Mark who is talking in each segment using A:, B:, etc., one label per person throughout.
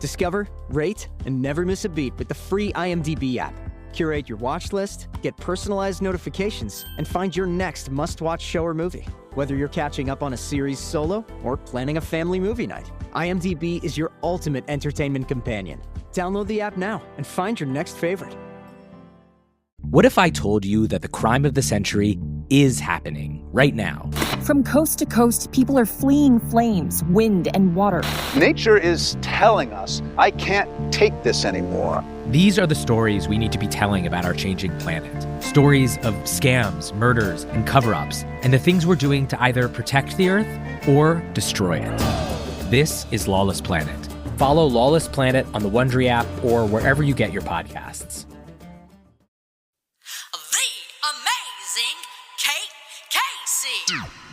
A: Discover, rate, and never miss a beat with the free IMDb app. Curate your watch list, get personalized notifications, and find your next must-watch show or movie. Whether you're catching up on a series solo or planning a family movie night, IMDb is your ultimate entertainment companion. Download the app now and find your next favorite.
B: What if I told you that the crime of the century is happening right now?
C: From coast to coast, people are fleeing flames, wind, and water.
D: Nature is telling us, I can't take this anymore.
B: These are the stories we need to be telling about our changing planet. Stories of scams, murders, and cover-ups, and the things we're doing to either protect the Earth or destroy it. This is Lawless Planet. Follow Lawless Planet on the Wondery app or wherever you get your podcasts.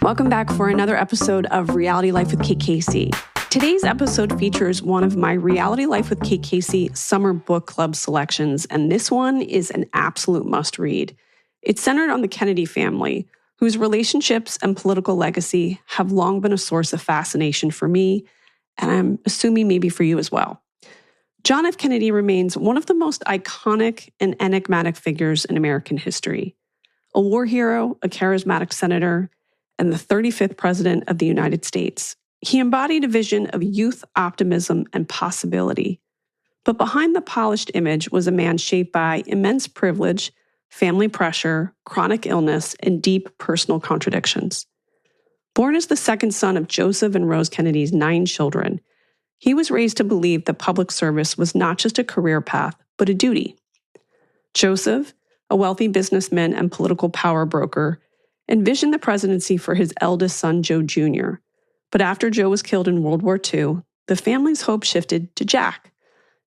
E: Welcome back for another episode of Reality Life with Kate Casey. Today's episode features one of my Reality Life with Kate Casey summer book club selections, and this one is an absolute must-read. It's centered on the Kennedy family, whose relationships and political legacy have long been a source of fascination for me, and I'm assuming maybe for you as well. John F. Kennedy remains one of the most iconic and enigmatic figures in American history. A war hero, a charismatic senator, and the 35th president of the United States. He embodied a vision of youth, optimism, and possibility. But behind the polished image was a man shaped by immense privilege, family pressure, chronic illness, and deep personal contradictions. Born as the second son of Joseph and Rose Kennedy's 9 children, he was raised to believe that public service was not just a career path, but a duty. Joseph, a wealthy businessman and political power broker, envisioned the presidency for his eldest son, Joe Jr. But after Joe was killed in World War II, the family's hope shifted to Jack.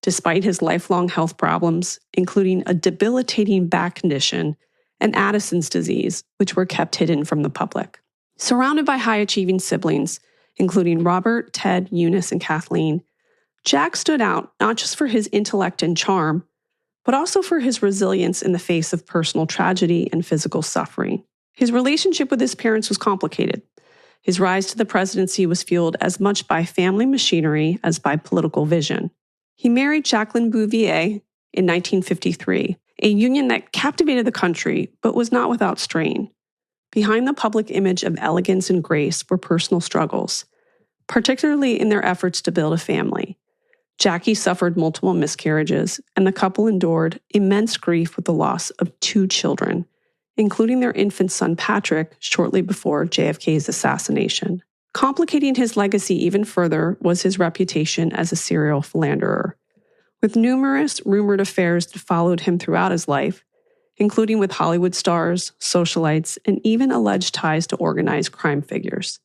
E: Despite his lifelong health problems, including a debilitating back condition and Addison's disease, which were kept hidden from the public. Surrounded by high-achieving siblings, including Robert, Ted, Eunice, and Kathleen, Jack stood out not just for his intellect and charm, but also for his resilience in the face of personal tragedy and physical suffering. His relationship with his parents was complicated. His rise to the presidency was fueled as much by family machinery as by political vision. He married Jacqueline Bouvier in 1953, a union that captivated the country but was not without strain. Behind the public image of elegance and grace were personal struggles, particularly in their efforts to build a family. Jackie suffered multiple miscarriages, and the couple endured immense grief with the loss of 2 children, including their infant son Patrick shortly before JFK's assassination. Complicating his legacy even further was his reputation as a serial philanderer, with numerous rumored affairs that followed him throughout his life, including with Hollywood stars, socialites, and even alleged ties to organized crime figures.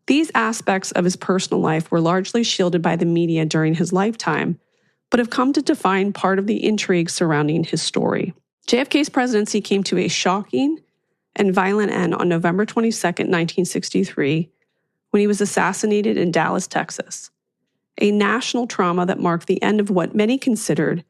E: These aspects of his personal life were largely shielded by the media during his lifetime, but have come to define part of the intrigue surrounding his story. JFK's presidency came to a shocking and violent end on November 22, 1963, when he was assassinated in Dallas, Texas. A national trauma that marked the end of what many considered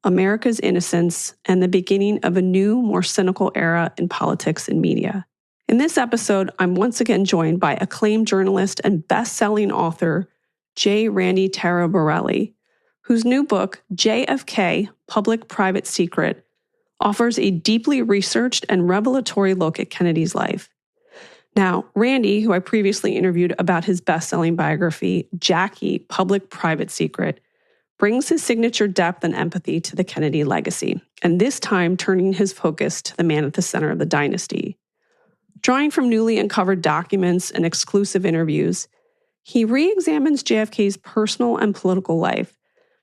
E: America's innocence and the beginning of a new, more cynical era in politics and media. In this episode, I'm once again joined by acclaimed journalist and best-selling author J. Randy Taraborrelli, whose new book, JFK, Public-Private Secret, offers a deeply researched and revelatory look at Kennedy's life. Now, Randy, who I previously interviewed about his best-selling biography, Jackie, Public-Private Secret, brings his signature depth and empathy to the Kennedy legacy, and this time turning his focus to the man at the center of the dynasty. Drawing from newly uncovered documents and exclusive interviews, he re-examines JFK's personal and political life,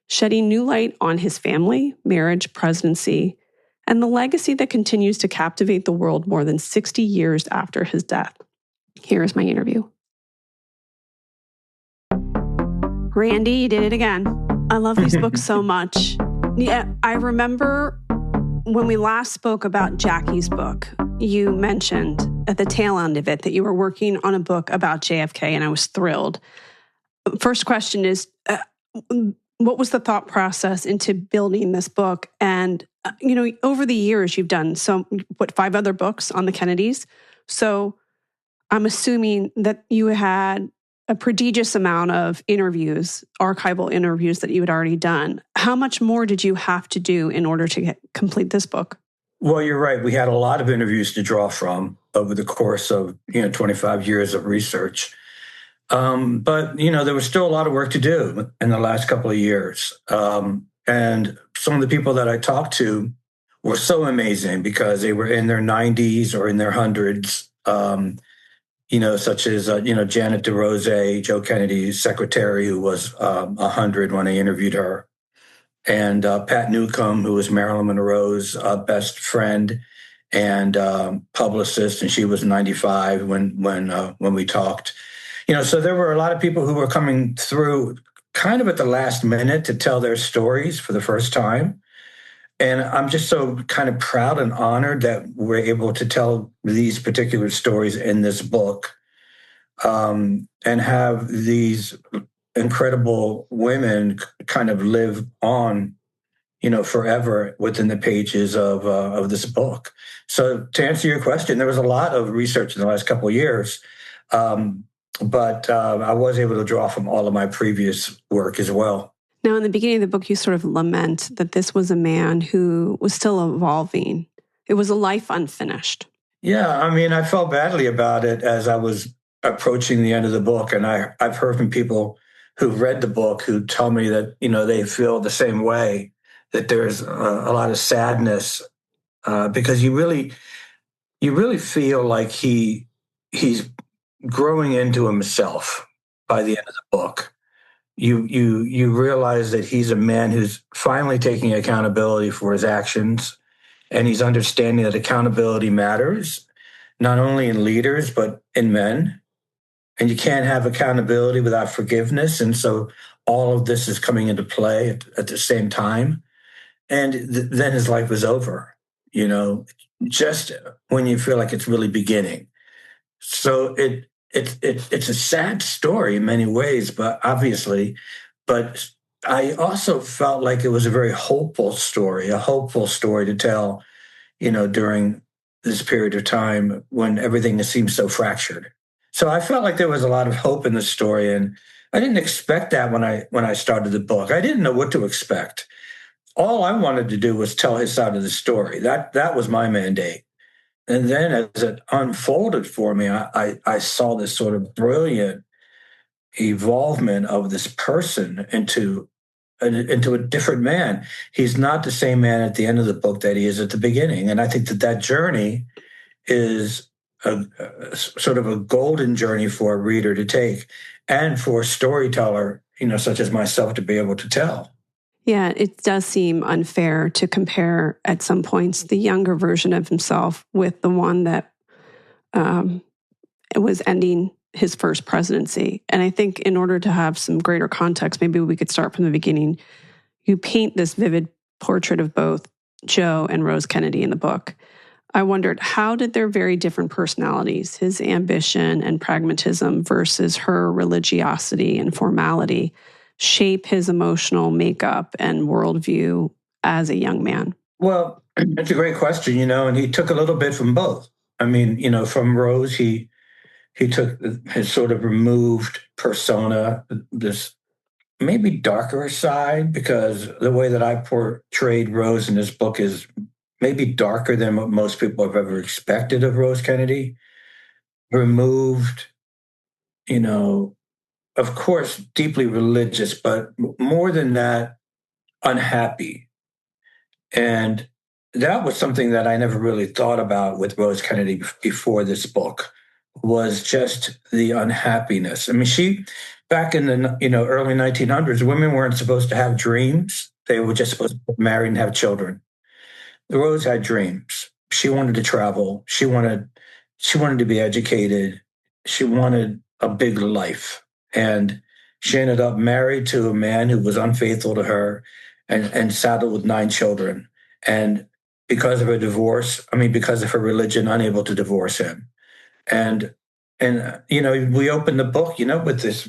E: shedding new light on his family, marriage, presidency, and the legacy that continues to captivate the world more than 60 years after his death. Here is my interview. Randy, you did it again. I love these books so much. Yeah, I remember when we last spoke about Jackie's book, you mentioned at the tail end of it that you were working on a book about JFK, and I was thrilled. First question is, what was the thought process into building this book? And, over the years, you've done 5 other books on the Kennedys. So I'm assuming that you had a prodigious amount of interviews, archival interviews that you had already done. How much more did you have to do in order to complete this book?
F: Well, you're right. We had a lot of interviews to draw from over the course of 25 years of research. But there was still a lot of work to do in the last couple of years. And some of the people that I talked to were so amazing because they were in their 90s or in their hundreds. Such as, Janet DeRose, Joe Kennedy's secretary, who was 100 when I interviewed her, and Pat Newcomb, who was Marilyn Monroe's best friend and publicist, and she was 95 when we talked. So there were a lot of people who were coming through kind of at the last minute to tell their stories for the first time. And I'm just so kind of proud and honored that we're able to tell these particular stories in this book, and have these incredible women kind of live on, forever within the pages of this book. So to answer your question, there was a lot of research in the last couple of years, but I was able to draw from all of my previous work as well.
E: Now, in the beginning of the book, you sort of lament that this was a man who was still evolving. It was a life unfinished.
F: Yeah, I felt badly about it as I was approaching the end of the book. And I've heard from people who've read the book who tell me that, they feel the same way, that there's a lot of sadness because you really feel like he's growing into himself by the end of the book. You realize that he's a man who's finally taking accountability for his actions, and he's understanding that accountability matters, not only in leaders, but in men. And you can't have accountability without forgiveness. And so all of this is coming into play at the same time. And then his life was over, just when you feel like it's really beginning. So it's a sad story in many ways, but I also felt like it was a very hopeful story to tell, during this period of time when everything seems so fractured. So I felt like there was a lot of hope in the story, and I didn't expect that when I started the book. I didn't know what to expect. All I wanted to do was tell his side of the story. That was my mandate. And then as it unfolded for me, I saw this sort of brilliant evolvement of this person into a different man. He's not the same man at the end of the book that he is at the beginning. And I think that journey is a sort of a golden journey for a reader to take, and for a storyteller, such as myself, to be able to tell.
E: Yeah, it does seem unfair to compare at some points the younger version of himself with the one that was ending his first presidency. And I think in order to have some greater context, maybe we could start from the beginning. You paint this vivid portrait of both Joe and Rose Kennedy in the book. I wondered, how did their very different personalities, his ambition and pragmatism versus her religiosity and formality, shape his emotional makeup and worldview as a young man?
F: Well, that's a great question, and he took a little bit from both. From Rose, he took his sort of removed persona, this maybe darker side, because the way that I portrayed Rose in this book is maybe darker than what most people have ever expected of Rose Kennedy. Removed, of course, deeply religious, but more than that, unhappy. And that was something that I never really thought about with Rose Kennedy before this book, was just the unhappiness. Back in the early 1900s, women weren't supposed to have dreams. They were just supposed to get married and have children. Rose had dreams. She wanted to travel. She wanted to be educated. She wanted a big life. And she ended up married to a man who was unfaithful to her and saddled with 9 children. And because of her because of her religion, unable to divorce him. And we opened the book, with this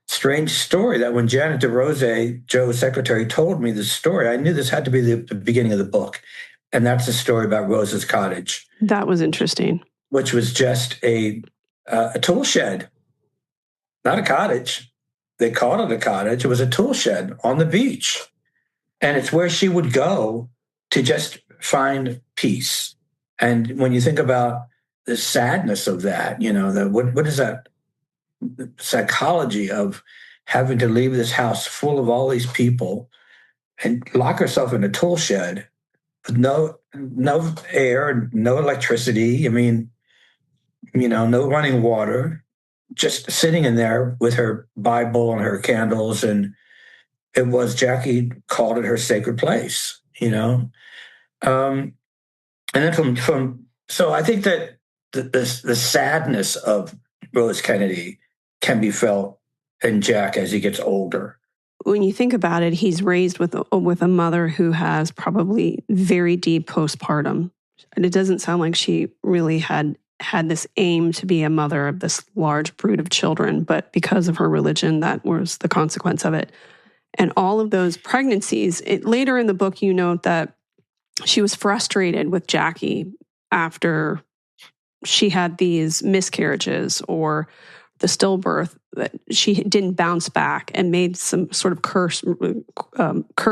F: strange story that when Janet DeRose, Joe's secretary, told me this story, I knew this had to be the beginning of the book. And that's the story about Rose's cottage.
E: That was interesting.
F: Which was just a tool shed. not a cottage. They called it a cottage. It was a tool shed on the beach. And it's where she would go to just find peace. And when you think about the sadness of that, what is that psychology of having to leave this house full of all these people and lock herself in a tool shed with no air, no electricity. I mean, no running water, just sitting in there with her Bible and her candles. And Jackie called it her sacred place, and then so I think that the sadness of Rose Kennedy can be felt in Jack as he gets older.
E: When you think about it, he's raised with a mother who has probably very deep postpartum. And it doesn't sound like she really had this aim to be a mother of this large brood of children, but because of her religion, that was the consequence of it. And all of those pregnancies, later in the book, you note that she was frustrated with Jackie after she had these miscarriages or the stillbirth, that she didn't bounce back and made some sort of curt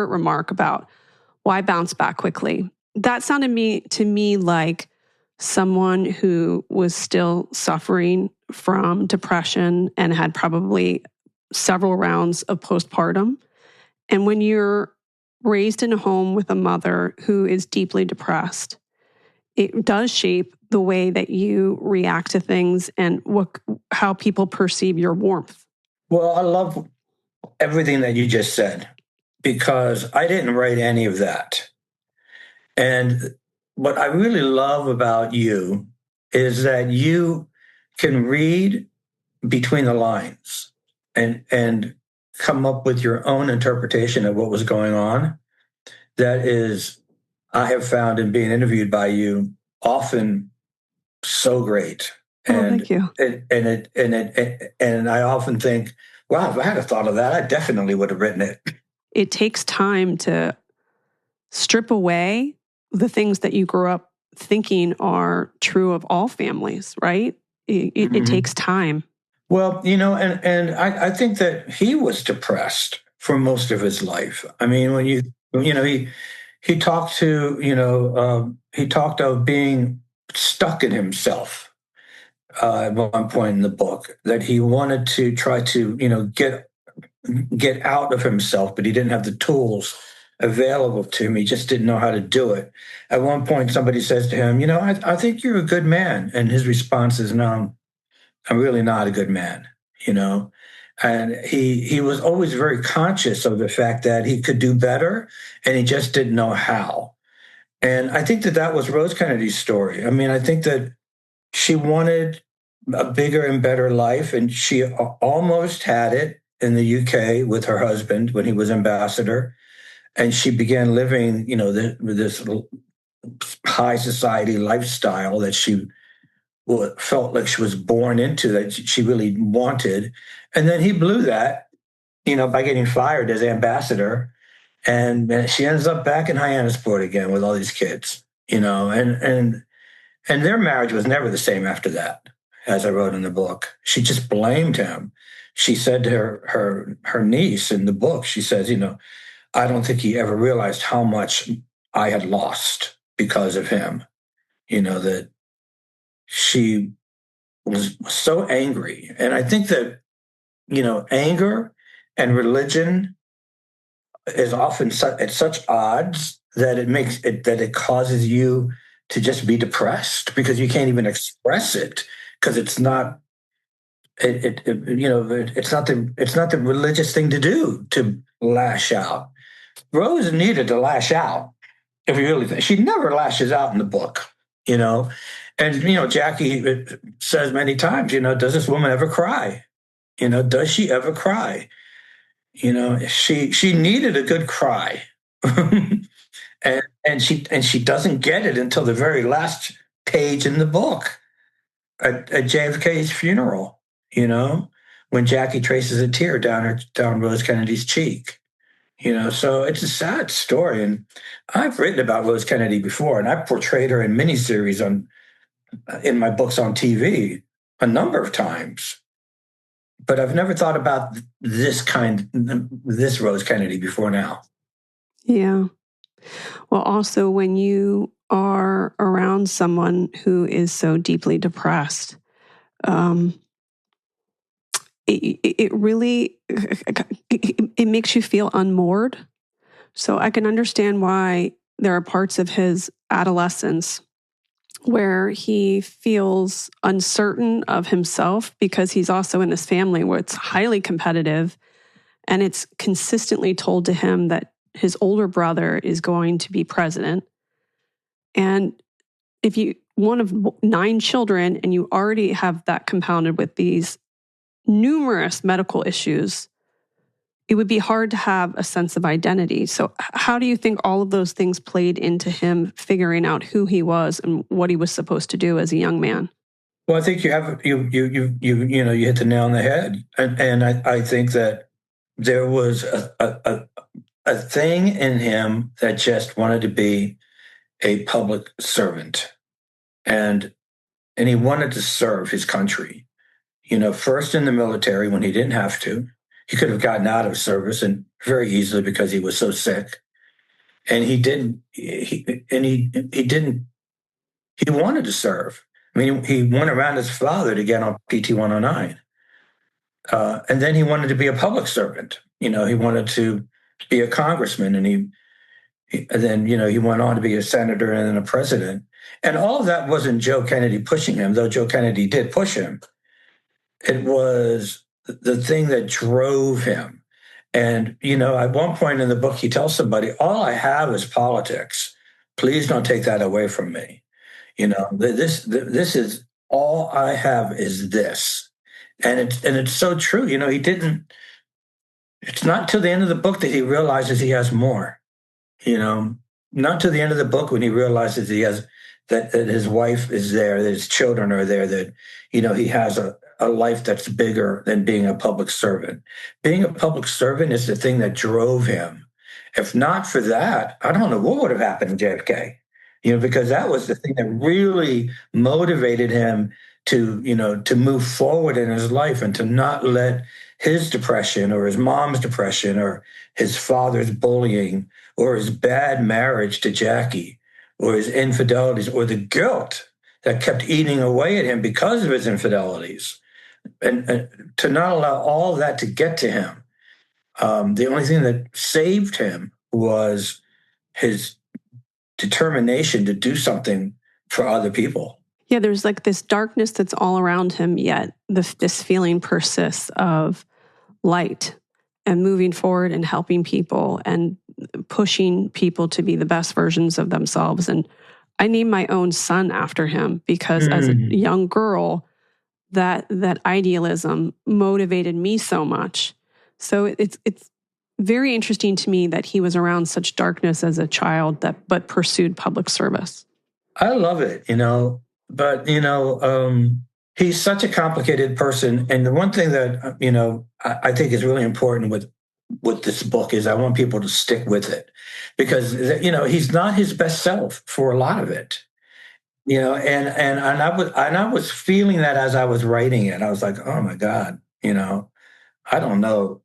E: remark about why bounce back quickly. That sounded to me like someone who was still suffering from depression and had probably several rounds of postpartum. And when you're raised in a home with a mother who is deeply depressed, it does shape the way that you react to things and how people perceive your warmth.
F: Well, I love everything that you just said, because I didn't write any of that. And what I really love about you is that you can read between the lines and come up with your own interpretation of what was going on. That is, I have found in being interviewed by you often so great.
E: Thank you.
F: And I often think, wow, if I had a thought of that, I definitely would have written it.
E: It takes time to strip away the things that you grew up thinking are true of all families, right? It takes time.
F: Well, and I think that he was depressed for most of his life. I mean, when he talked he talked of being stuck in himself at one point in the book, that he wanted to try to, get out of himself, but he didn't have the tools available to him. He just didn't know how to do it. At one point, somebody says to him, I think you're a good man. And his response is, no, I'm really not a good man, And he was always very conscious of the fact that he could do better, and he just didn't know how. And I think that was Rose Kennedy's story. I mean, I think that she wanted a bigger and better life, and she almost had it in the UK with her husband when he was ambassador. And she began living, this high society lifestyle that she felt like she was born into, that she really wanted. And then he blew that, by getting fired as ambassador. And she ends up back in Hyannisport again with all these kids, and their marriage was never the same after that, as I wrote in the book. She just blamed him. She said to her niece in the book, she says, I don't think he ever realized how much I had lost because of him, that she was so angry. And I think that, anger and religion is often at such odds that it causes you to just be depressed, because you can't even express it, because it's not it's not the religious thing to do, to lash out. Rose needed to lash out. If you really think, she never lashes out in the book, and Jackie says many times, does this woman ever cry? Does she ever cry? She needed a good cry. and she doesn't get it until the very last page in the book at JFK's funeral, when Jackie traces a tear down Rose Kennedy's cheek. So it's a sad story. And I've written about Rose Kennedy before, and I've portrayed her in miniseries in my books on TV a number of times. but I've never thought about this Rose Kennedy before now.
E: Yeah. Well, also when you are around someone who is so deeply depressed, it really it makes you feel unmoored. So I can understand why there are parts of his adolescence where he feels uncertain of himself because he's also in this family where it's highly competitive, and it's consistently told to him that his older brother is going to be president. And if you one of 9 children and you already have that compounded with these numerous medical issues, it would be hard to have a sense of identity. So how do you think all of those things played into him figuring out who he was and what he was supposed to do as a young man?
F: Well, I think you hit the nail on the head. And I think that there was a thing in him that just wanted to be a public servant. And he wanted to serve his country. First in the military when he didn't have to. He could have gotten out of service and very easily because he was so sick. And he didn't. He didn't. He wanted to serve. I mean, he went around his father to get on PT 109. And then he wanted to be a public servant. He wanted to be a congressman, and then he went on to be a senator and then a president. And all of that wasn't Joe Kennedy pushing him, though Joe Kennedy did push him. It was the thing that drove him. And, at one point in the book, he tells somebody, all I have is politics. Please don't take that away from me. This is all I have is this. And it's so true. He didn't, it's not till the end of the book that he realizes he has more, not to the end of the book when he realizes he has, that his wife is there, that his children are there, that, he has a life that's bigger than being a public servant. Being a public servant is the thing that drove him. If not for that, I don't know what would have happened to JFK, because that was the thing that really motivated him to move forward in his life and to not let his depression or his mom's depression or his father's bullying or his bad marriage to Jackie or his infidelities or the guilt that kept eating away at him because of his infidelities. And to not allow all of that to get to him. The only thing that saved him was his determination to do something for other people.
E: Yeah, there's like this darkness that's all around him, yet this feeling persists of light and moving forward and helping people and pushing people to be the best versions of themselves. And I named my own son after him because as a young girl, that idealism motivated me so much. So it's very interesting to me that he was around such darkness as a child but pursued public service.
F: I love it, but he's such a complicated person. And the one thing that I think is really important with this book is I want people to stick with it because he's not his best self for a lot of it. And I was feeling that as I was writing it. I was like, oh my God, I don't know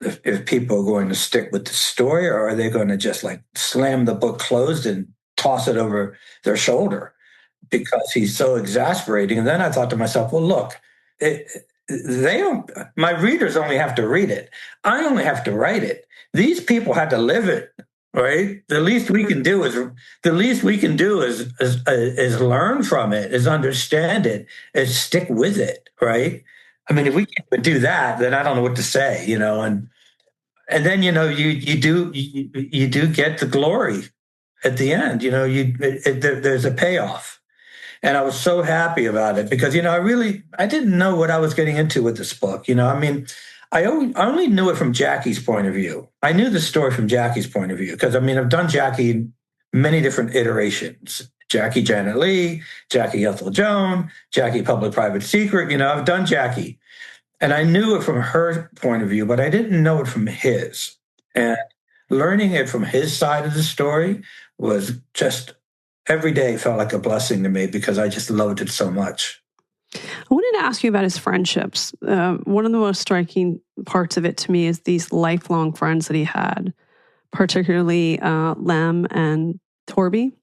F: if people are going to stick with the story or are they going to just like slam the book closed and toss it over their shoulder because he's so exasperating. And then I thought to myself, well, look, my readers only have to read it. I only have to write it. These people had to live it. Right. The least we can do is learn from it, is understand it, is stick with it. Right. I mean, if we can't do that, then I don't know what to say, and then, you do get the glory at the end, there's a payoff. And I was so happy about it because, I didn't know what I was getting into with this book. I only knew it from Jackie's point of view. I knew the story from Jackie's point of view because, I've done Jackie in many different iterations. Jackie Janet Leigh, Jackie Ethel Joan, Jackie Public-Private Secret. I've done Jackie. And I knew it from her point of view, but I didn't know it from his. And learning it from his side of the story was just every day felt like a blessing to me because I just loved it so much.
E: I wanted to ask you about his friendships. One of the most striking parts of it to me is these lifelong friends that he had, particularly Lem and Torby.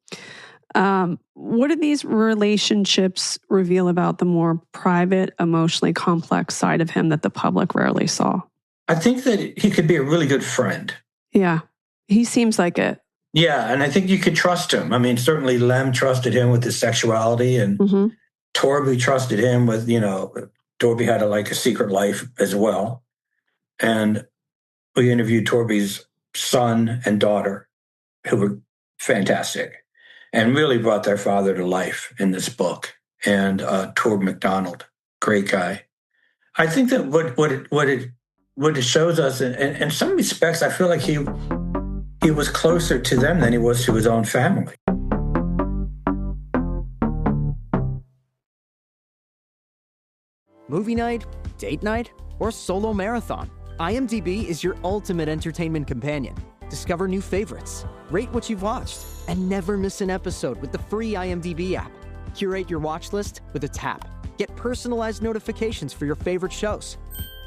E: What do these relationships reveal about the more private, emotionally complex side of him that the public rarely saw?
F: I think that he could be a really good friend.
E: Yeah, he seems like it.
F: Yeah, and I think you could trust him. I mean, certainly Lem trusted him with his sexuality, and Torby trusted him with, Torby had a secret life as well. And we interviewed Torby's son and daughter, who were fantastic and really brought their father to life in this book. And Torb McDonald, great guy. I think that what it shows us, in some respects, I feel like he was closer to them than he was to his own family.
A: Movie night, date night, or solo marathon, IMDb is your ultimate entertainment companion. Discover new favorites, rate what you've watched, and never miss an episode with the free IMDb app. Curate your watch list with a tap. Get personalized notifications for your favorite shows.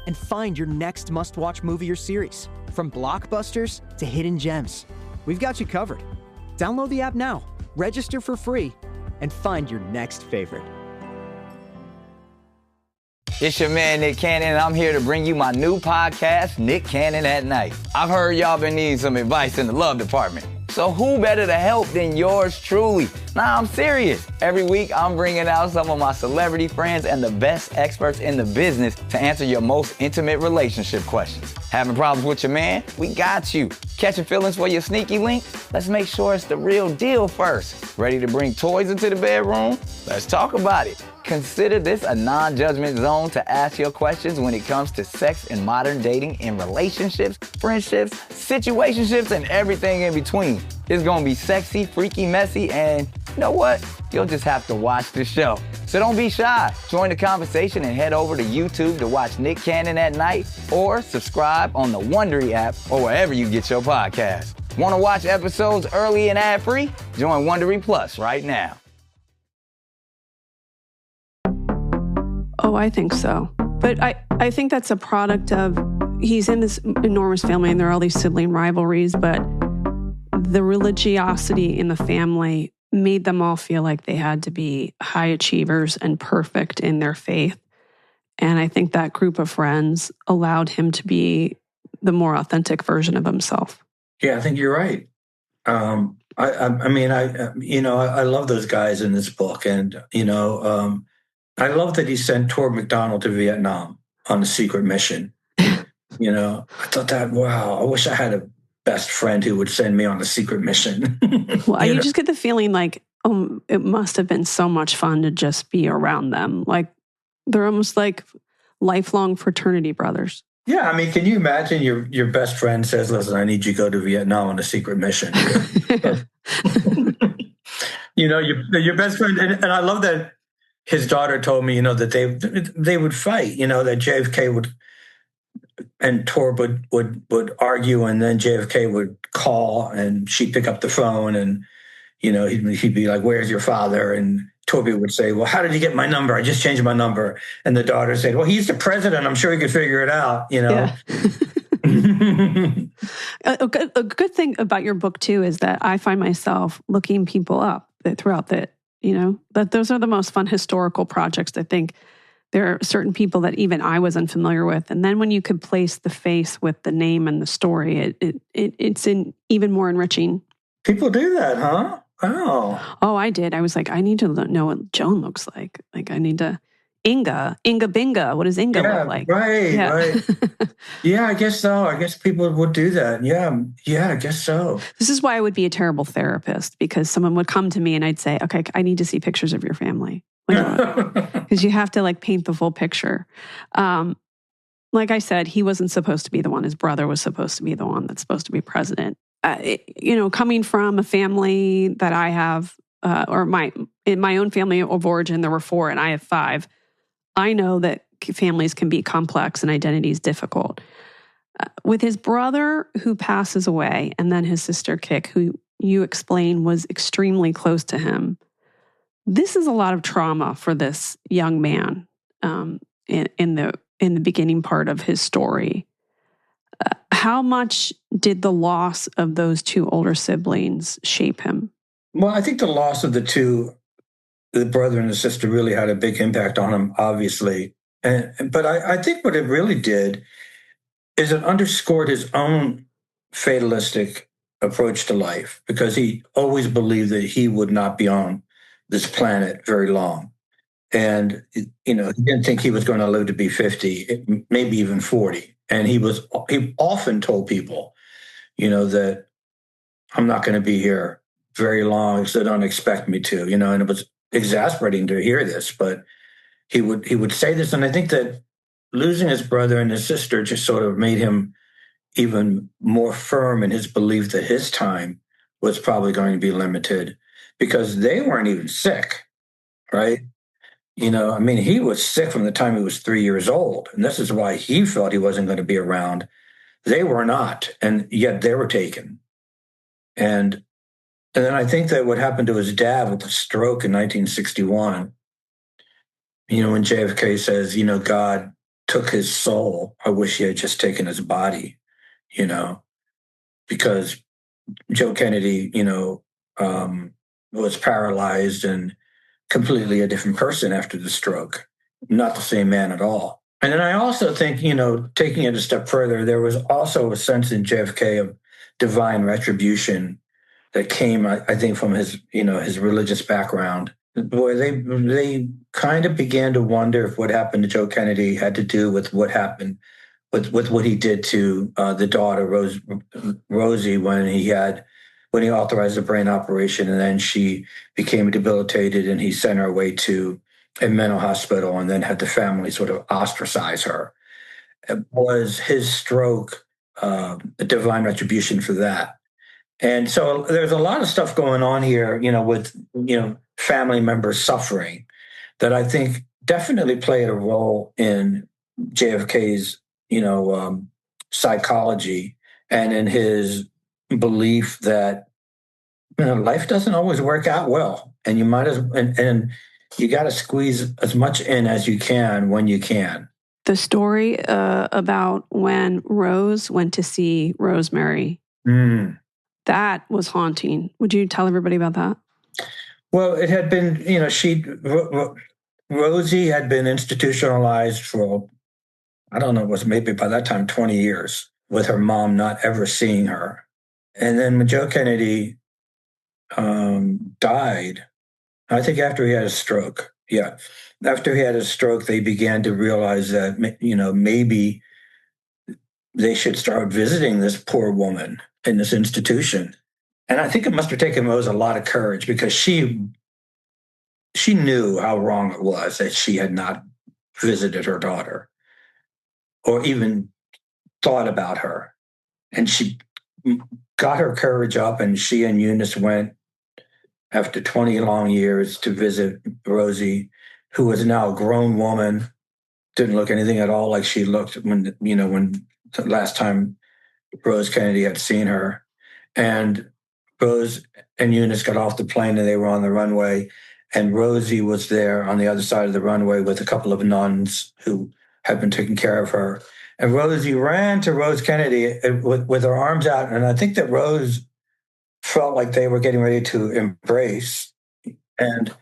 A: And find your next must-watch movie or series. From blockbusters to hidden gems, we've got you covered. Download the app now, register for free, and find your next favorite.
G: It's your man, Nick Cannon, and I'm here to bring you my new podcast, Nick Cannon at Night. I've heard y'all been needing some advice in the love department. So who better to help than yours truly? Nah, I'm serious. Every week, I'm bringing out some of my celebrity friends and the best experts in the business to answer your most intimate relationship questions. Having problems with your man? We got you. Catching feelings for your sneaky link? Let's make sure it's the real deal first. Ready to bring toys into the bedroom? Let's talk about it. Consider this a non-judgment zone to ask your questions when it comes to sex and modern dating in relationships, friendships, situationships, and everything in between. It's gonna be sexy, freaky, messy, and you know what? You'll just have to watch the show. So don't be shy. Join the conversation and head over to YouTube to watch Nick Cannon at Night, or subscribe on the Wondery app or wherever you get your podcasts. Want to watch episodes early and ad-free? Join Wondery Plus right now.
E: Oh, I think so. But I think that's a product of, he's in this enormous family and there are all these sibling rivalries, but the religiosity in the family made them all feel like they had to be high achievers and perfect in their faith. And I think that group of friends allowed him to be the more authentic version of himself.
F: Yeah, I think you're right. I love those guys in this book. And, I love that he sent Torb McDonald to Vietnam on a secret mission. I thought that, wow, I wish I had a best friend who would send me on a secret mission.
E: Well, you just get the feeling like, it must have been so much fun to just be around them. Like, they're almost like lifelong fraternity brothers.
F: Yeah, I mean, can you imagine your best friend says, listen, I need you to go to Vietnam on a secret mission. Your best friend, and I love that his daughter told me, that they would fight, that JFK would, and Torb would argue, and then JFK would call, and she'd pick up the phone, and he'd be like, "Where's your father?" And Torby would say, "Well, how did you get my number? I just changed my number." And the daughter said, "Well, he's the president. I'm sure he could figure it out."
E: Yeah. A good thing about your book too is that I find myself looking people up throughout that those are the most fun historical projects. I think there are certain people that even I was unfamiliar with. And then when you could place the face with the name and the story, it's even more enriching.
F: People do that, huh?
E: Oh, I did. I was like, I need to know what Joan looks like. Like, I need to... Inga Binga. What does Inga look like?
F: Right. Yeah, I guess so. I guess people would do that. Yeah, I guess so.
E: This is why I would be a terrible therapist, because someone would come to me and I'd say, okay, I need to see pictures of your family. Because you have to paint the full picture. Like I said, he wasn't supposed to be the one. His brother was supposed to be the one that's supposed to be president. Coming from a family that I have, in my own family of origin, there were 4 and I have 5. I know that families can be complex and identities difficult. With his brother who passes away, and then his sister Kik, who you explain was extremely close to him, this is a lot of trauma for this young man. in the beginning part of his story. How much did the loss of those two older siblings shape him?
F: Well, I think the loss of the brother and the sister, really had a big impact on him, obviously. But I think what it really did is it underscored his own fatalistic approach to life, because he always believed that he would not be on this planet very long. And, he didn't think he was going to live to be 50, maybe even 40. And he often told people, that I'm not going to be here very long, so don't expect me to, and it was exasperating to hear this, but he would say this. And I think that losing his brother and his sister just sort of made him even more firm in his belief that his time was probably going to be limited, because they weren't even sick, right? He was sick from the time he was 3 years old. And this is why he felt he wasn't going to be around. They were not, and yet they were taken. And then I think that what happened to his dad with the stroke in 1961, when JFK says, God took his soul, I wish he had just taken his body, because Joe Kennedy, was paralyzed and completely a different person after the stroke, not the same man at all. And then I also think, taking it a step further, there was also a sense in JFK of divine retribution that came, I think, from his religious background. Boy, they kind of began to wonder if what happened to Joe Kennedy had to do with what happened with what he did to the daughter, Rosie, when he authorized the brain operation, and then she became debilitated, and he sent her away to a mental hospital, and then had the family sort of ostracize her. Was his stroke a divine retribution for that? And so there's a lot of stuff going on here, with family members suffering, that I think definitely played a role in JFK's psychology, and in his belief that life doesn't always work out well, and you might and you got to squeeze as much in as you can when you can.
E: The story about when Rose went to see Rosemary, that was haunting. Would you tell everybody about that?
F: Well, it had been, Rosie had been institutionalized for, I don't know, it was maybe by that time 20 years, with her mom not ever seeing her. And then when Joe Kennedy died, I think after he had a stroke. Yeah. After he had a stroke, they began to realize that, maybe they should start visiting this poor woman in this institution. And I think it must have taken Rose a lot of courage, because she knew how wrong it was that she had not visited her daughter or even thought about her. And she got her courage up, and she and Eunice went after 20 long years to visit Rosie, who was now a grown woman, didn't look anything at all like she looked when the last time Rose Kennedy had seen her. And Rose and Eunice got off the plane, and they were on the runway, and Rosie was there on the other side of the runway with a couple of nuns who had been taking care of her. And Rosie ran to Rose Kennedy with her arms out, and I think that Rose felt like they were getting ready to embrace, and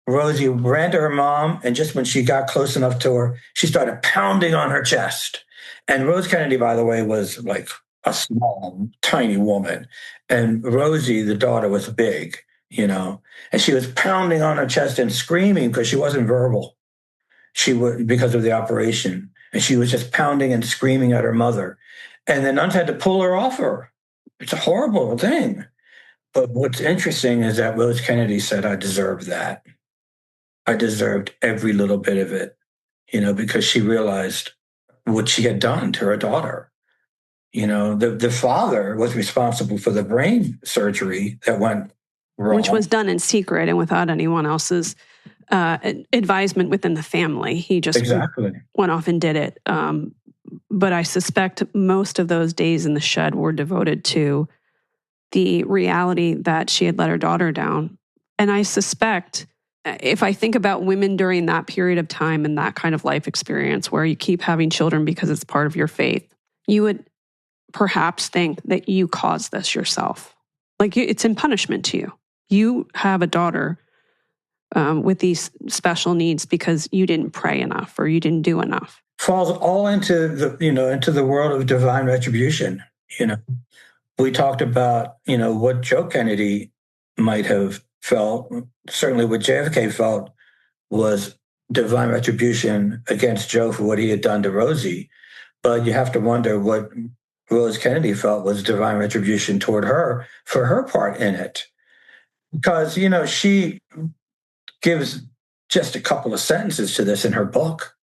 F: Rosie ran to her mom, and just when she got close enough to her, she started pounding on her chest. And Rose Kennedy, by the way, was like a small, tiny woman, and Rosie, the daughter, was big, and she was pounding on her chest and screaming because she wasn't verbal. She was, because of the operation, and she was just pounding and screaming at her mother, and the nuns had to pull her off her. It's a horrible thing. But what's interesting is that Rose Kennedy said, I deserved that. I deserved every little bit of it, because she realized what she had done to her daughter. The father was responsible for the brain surgery that went wrong.
E: Which was done in secret and without anyone else's advisement within the family. He just went off and did it. But I suspect most of those days in the shed were devoted to the reality that she had let her daughter down. And I suspect if I think about women during that period of time and that kind of life experience where you keep having children because it's part of your faith, you would perhaps think that you caused this yourself. Like it's in punishment to you. You have a daughter with these special needs because you didn't pray enough or you didn't do enough.
F: Falls all into the world of divine retribution. We talked about, what Joe Kennedy might have felt. Certainly what JFK felt was divine retribution against Joe for what he had done to Rosie. But you have to wonder what Rose Kennedy felt was divine retribution toward her for her part in it. Because, she gives just a couple of sentences to this in her book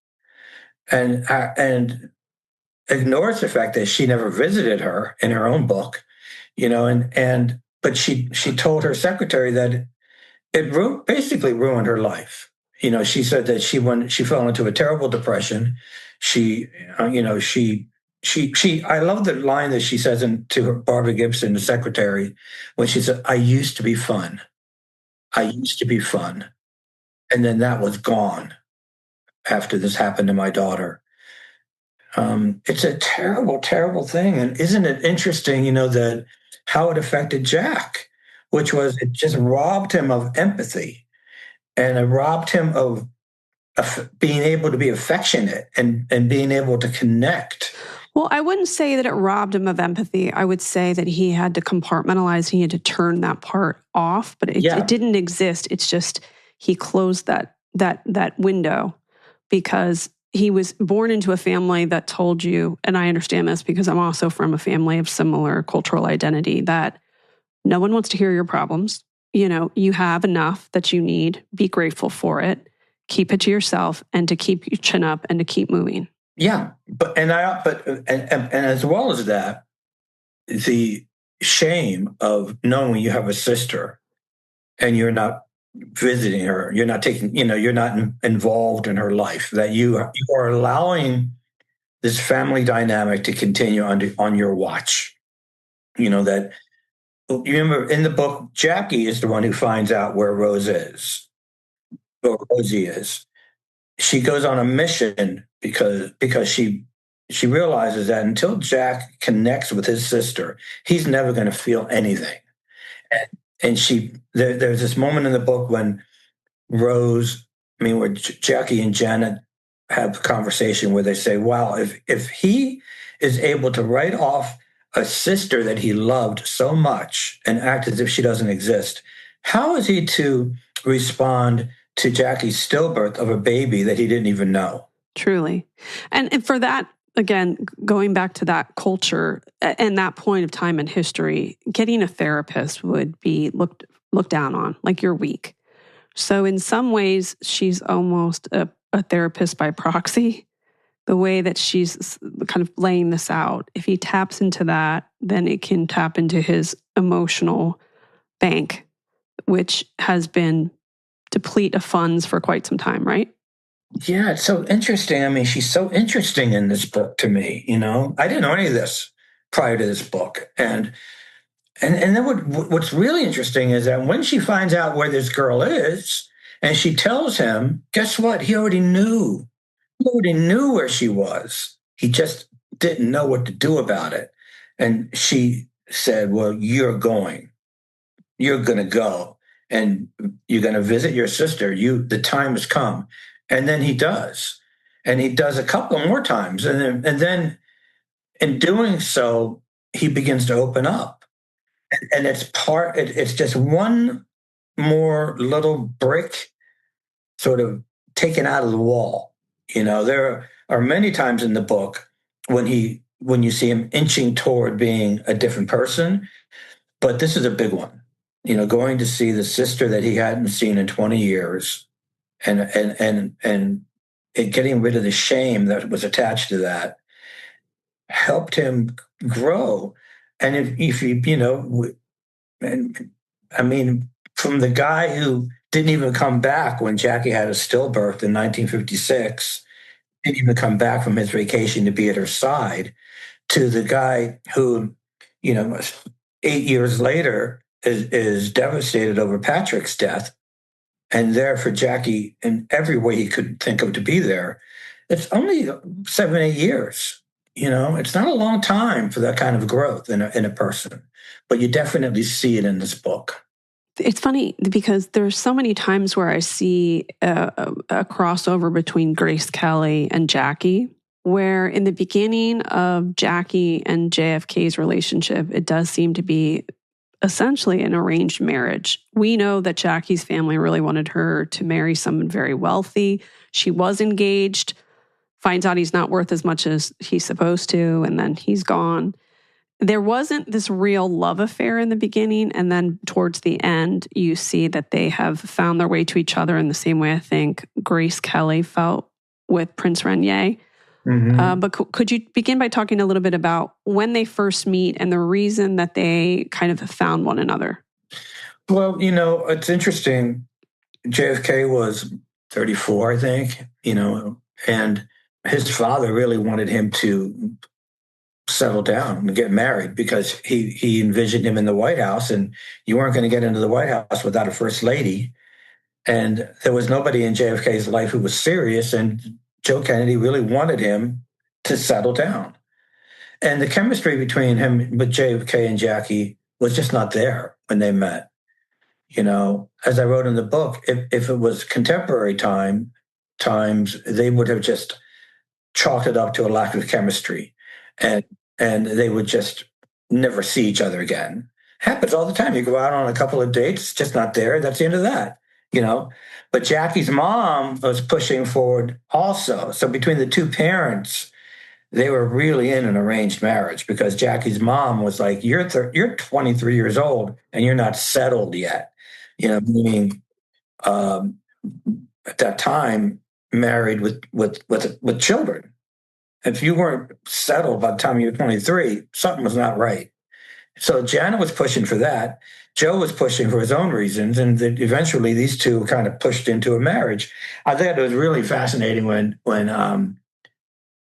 F: and ignores the fact that she never visited her in her own book, but she told her secretary that it basically ruined her life. She said that she fell into a terrible depression. I love the line that she says to her Barbara Gibson, the secretary, when she said, "I used to be fun. I used to be fun." And then that was gone after this happened to my daughter. It's a terrible, terrible thing. And isn't it interesting, that how it affected Jack, which was it just robbed him of empathy and it robbed him of being able to be affectionate and being able to connect.
E: Well, I wouldn't say that it robbed him of empathy. I would say that he had to compartmentalize. He had to turn that part off, but it didn't exist. It's just he closed that window because he was born into a family that told you, and I understand this because I'm also from a family of similar cultural identity, that no one wants to hear your problems. You have enough that you need. Be grateful for it. Keep it to yourself and to keep your chin up and to keep moving.
F: Yeah. But as well as that, the shame of knowing you have a sister and you're not visiting her, you're not taking, you're not involved in her life, that you are allowing this family dynamic to continue on your watch. That you remember in the book, Jackie is the one who finds out where Rose is, or Rosie is. She goes on a mission because she realizes that until Jack connects with his sister, he's never going to feel anything. And there's this moment in the book when where Jackie and Janet have a conversation where they say, wow, if he is able to write off a sister that he loved so much and act as if she doesn't exist, how is he to respond to Jackie's stillbirth of a baby that he didn't even know? Truly.
E: And for that, again, going back to that culture and that point of time in history, getting a therapist would be looked down on, like you're weak. So in some ways, she's almost a therapist by proxy, the way that she's kind of laying this out. If he taps into that, then it can tap into his emotional bank, which has been deplete of funds for quite some time, right?
F: Yeah, it's so interesting. She's so interesting in this book to me, I didn't know any of this prior to this book. And then what's really interesting is that when she finds out where this girl is and she tells him, guess what? He already knew. He already knew where she was. He just didn't know what to do about it. And she said, well, you're going to go and you're going to visit your sister. The time has come. And then he does. And he does a couple more times. And then in doing so, he begins to open up. And it's just one more little brick sort of taken out of the wall. There are many times in the book when you see him inching toward being a different person, but this is a big one. Going to see the sister that he hadn't seen in 20 years and getting rid of the shame that was attached to that helped him grow. And if you, from the guy who didn't even come back when Jackie had a stillbirth in 1956, didn't even come back from his vacation to be at her side, to the guy who, 8 years later is devastated over Patrick's death. and there for Jackie in every way he could think of to be there. It's only 7, 8 years. It's not a long time for that kind of growth in a person, but you definitely see it in this book.
E: It's funny because there's so many times where I see a crossover between Grace Kelly and Jackie, where in the beginning of Jackie and JFK's relationship, it does seem to be essentially an arranged marriage. We know that Jackie's family really wanted her to marry someone very wealthy. She was engaged, finds out he's not worth as much as he's supposed to, and then he's gone. There wasn't this real love affair in the beginning, and then towards the end, you see that they have found their way to each other in the same way I think Grace Kelly felt with Prince Renier.
F: Mm-hmm.
E: But could you begin by talking a little bit about when they first meet and the reason that they kind of found one another?
F: Well, it's interesting. JFK was 34, I think, and his father really wanted him to settle down and get married because he envisioned him in the White House, and you weren't going to get into the White House without a first lady. And there was nobody in JFK's life who was serious, and Joe Kennedy really wanted him to settle down. And the chemistry between him with JFK and Jackie was just not there when they met. As I wrote in the book, if it was contemporary times, they would have just chalked it up to a lack of chemistry. And they would just never see each other again. Happens all the time. You go out on a couple of dates, it's just not there. That's the end of that, But Jackie's mom was pushing forward also. So between the two parents, they were really in an arranged marriage because Jackie's mom was like, you're 23 years old and you're not settled yet. Meaning at that time, married with children. If you weren't settled by the time you were 23, something was not right. So Janet was pushing for that. Joe was pushing for his own reasons. And eventually these two kind of pushed into a marriage. I thought it was really fascinating when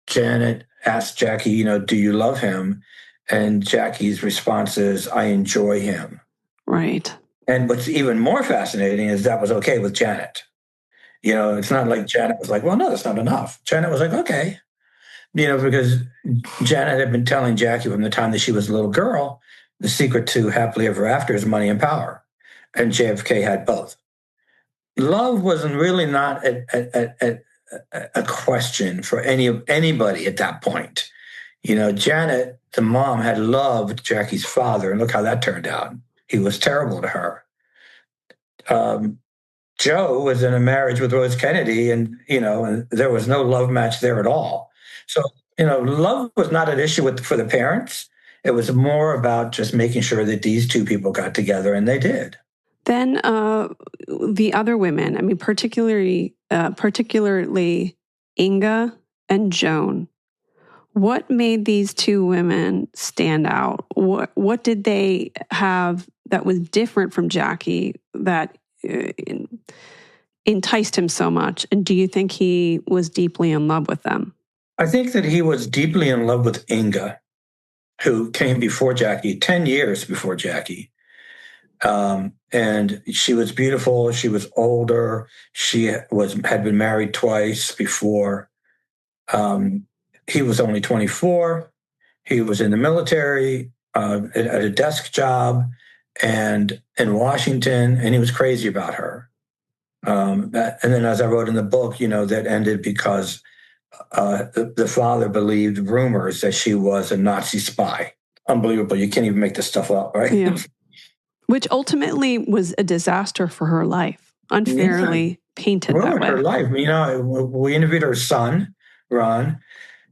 F: Janet asked Jackie, do you love him? And Jackie's response is, I enjoy him.
E: Right.
F: And what's even more fascinating is that was okay with Janet. It's not like Janet was like, well, no, that's not enough. Janet was like, okay. Because Janet had been telling Jackie from the time that she was a little girl, the secret to happily ever after is money and power. And JFK had both. Love wasn't really not a question for anybody at that point. Janet, the mom, had loved Jackie's father, and look how that turned out. He was terrible to her. Joe was in a marriage with Rose Kennedy, and there was no love match there at all. So, love was not an issue for the parents. It was more about just making sure that these two people got together, and they did.
E: Then the other women, particularly Inga and Joan. What made these two women stand out? What did they have that was different from Jackie that enticed him so much? And do you think he was deeply in love with them?
F: I think that he was deeply in love with Inga, who came before Jackie, 10 years before Jackie. And she was beautiful. She was older. She had been married twice before. He was only 24. He was in the military, at a desk job, and in Washington, and he was crazy about her. And then, as I wrote in the book, that ended because the father believed rumors that she was a Nazi spy. Unbelievable. You can't even make this stuff up, right?
E: Yeah. Which ultimately was a disaster for her life. Unfairly painted that way.
F: Her life. We interviewed her son, Ron,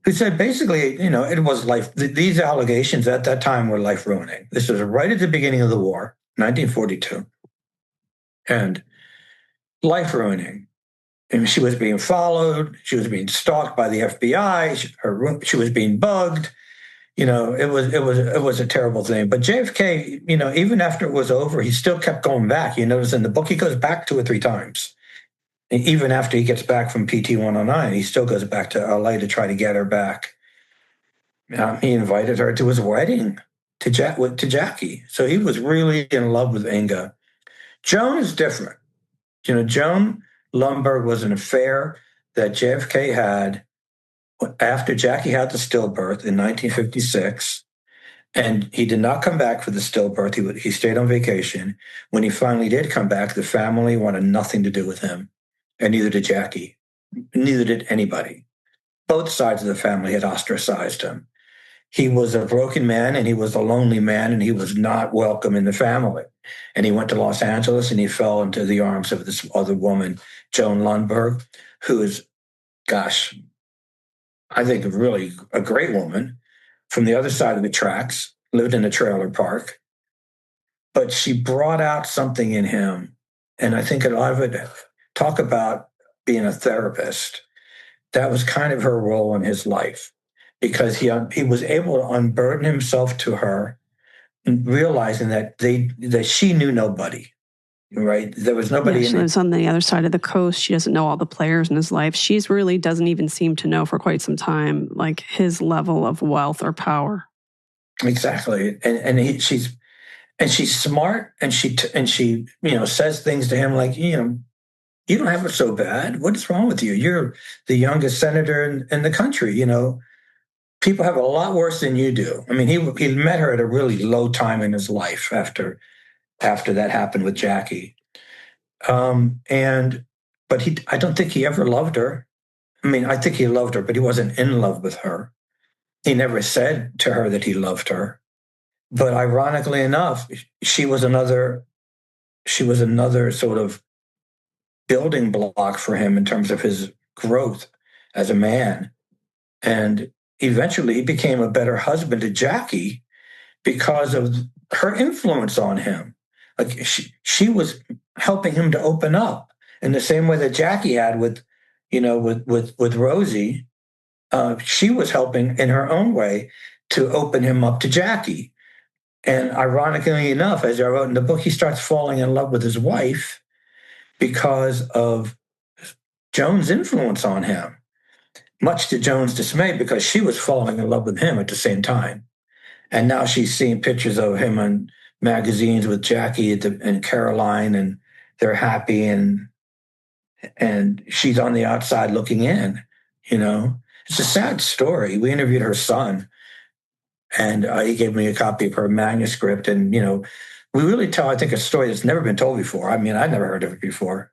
F: who said basically, it was life. These allegations at that time were life ruining. This was right at the beginning of the war, 1942. And life ruining. And she was being followed. She was being stalked by the FBI. She was being bugged. It was a terrible thing. But JFK, even after it was over, he still kept going back. You notice in the book, he goes back 2 or 3 times. And even after he gets back from PT 109, he still goes back to LA to try to get her back. He invited her to his wedding to Jackie. So he was really in love with Inga. Joan is different. Joan Lundberg was an affair that JFK had after Jackie had the stillbirth in 1956. And he did not come back for the stillbirth. He stayed on vacation. When he finally did come back, the family wanted nothing to do with him. And neither did Jackie. Neither did anybody. Both sides of the family had ostracized him. He was a broken man and he was a lonely man and he was not welcome in the family. And he went to Los Angeles and he fell into the arms of this other woman, Joan Lundberg, who is, I think really a great woman from the other side of the tracks, lived in a trailer park. But she brought out something in him. And I think a lot of it, talk about being a therapist, that was kind of her role in his life. Because he was able to unburden himself to her, realizing that she knew nobody, right? There was nobody.
E: She lives on the other side of the coast. She doesn't know all the players in his life. She's really doesn't even seem to know for quite some time, like his level of wealth or power.
F: Exactly, she's smart, and she says things to him like, you don't have it so bad. What is wrong with you? You're the youngest senator in the country. People have it a lot worse than you do. I mean, he met her at a really low time in his life after that happened with Jackie. But I don't think he ever loved her. I mean, I think he loved her, but he wasn't in love with her. He never said to her that he loved her. But ironically enough, she was another sort of building block for him in terms of his growth as a man. And eventually he became a better husband to Jackie because of her influence on him. Like she was helping him to open up in the same way that Jackie had with Rosie. She was helping in her own way to open him up to Jackie. And ironically enough, as I wrote in the book, he starts falling in love with his wife because of Joan's influence on him. Much to Joan's dismay, because she was falling in love with him at the same time. And now she's seeing pictures of him on magazines with Jackie and Caroline, and they're happy, and she's on the outside looking in. It's a sad story. We interviewed her son, and he gave me a copy of her manuscript. And, we really tell, I think, a story that's never been told before. I mean, I'd never heard of it before.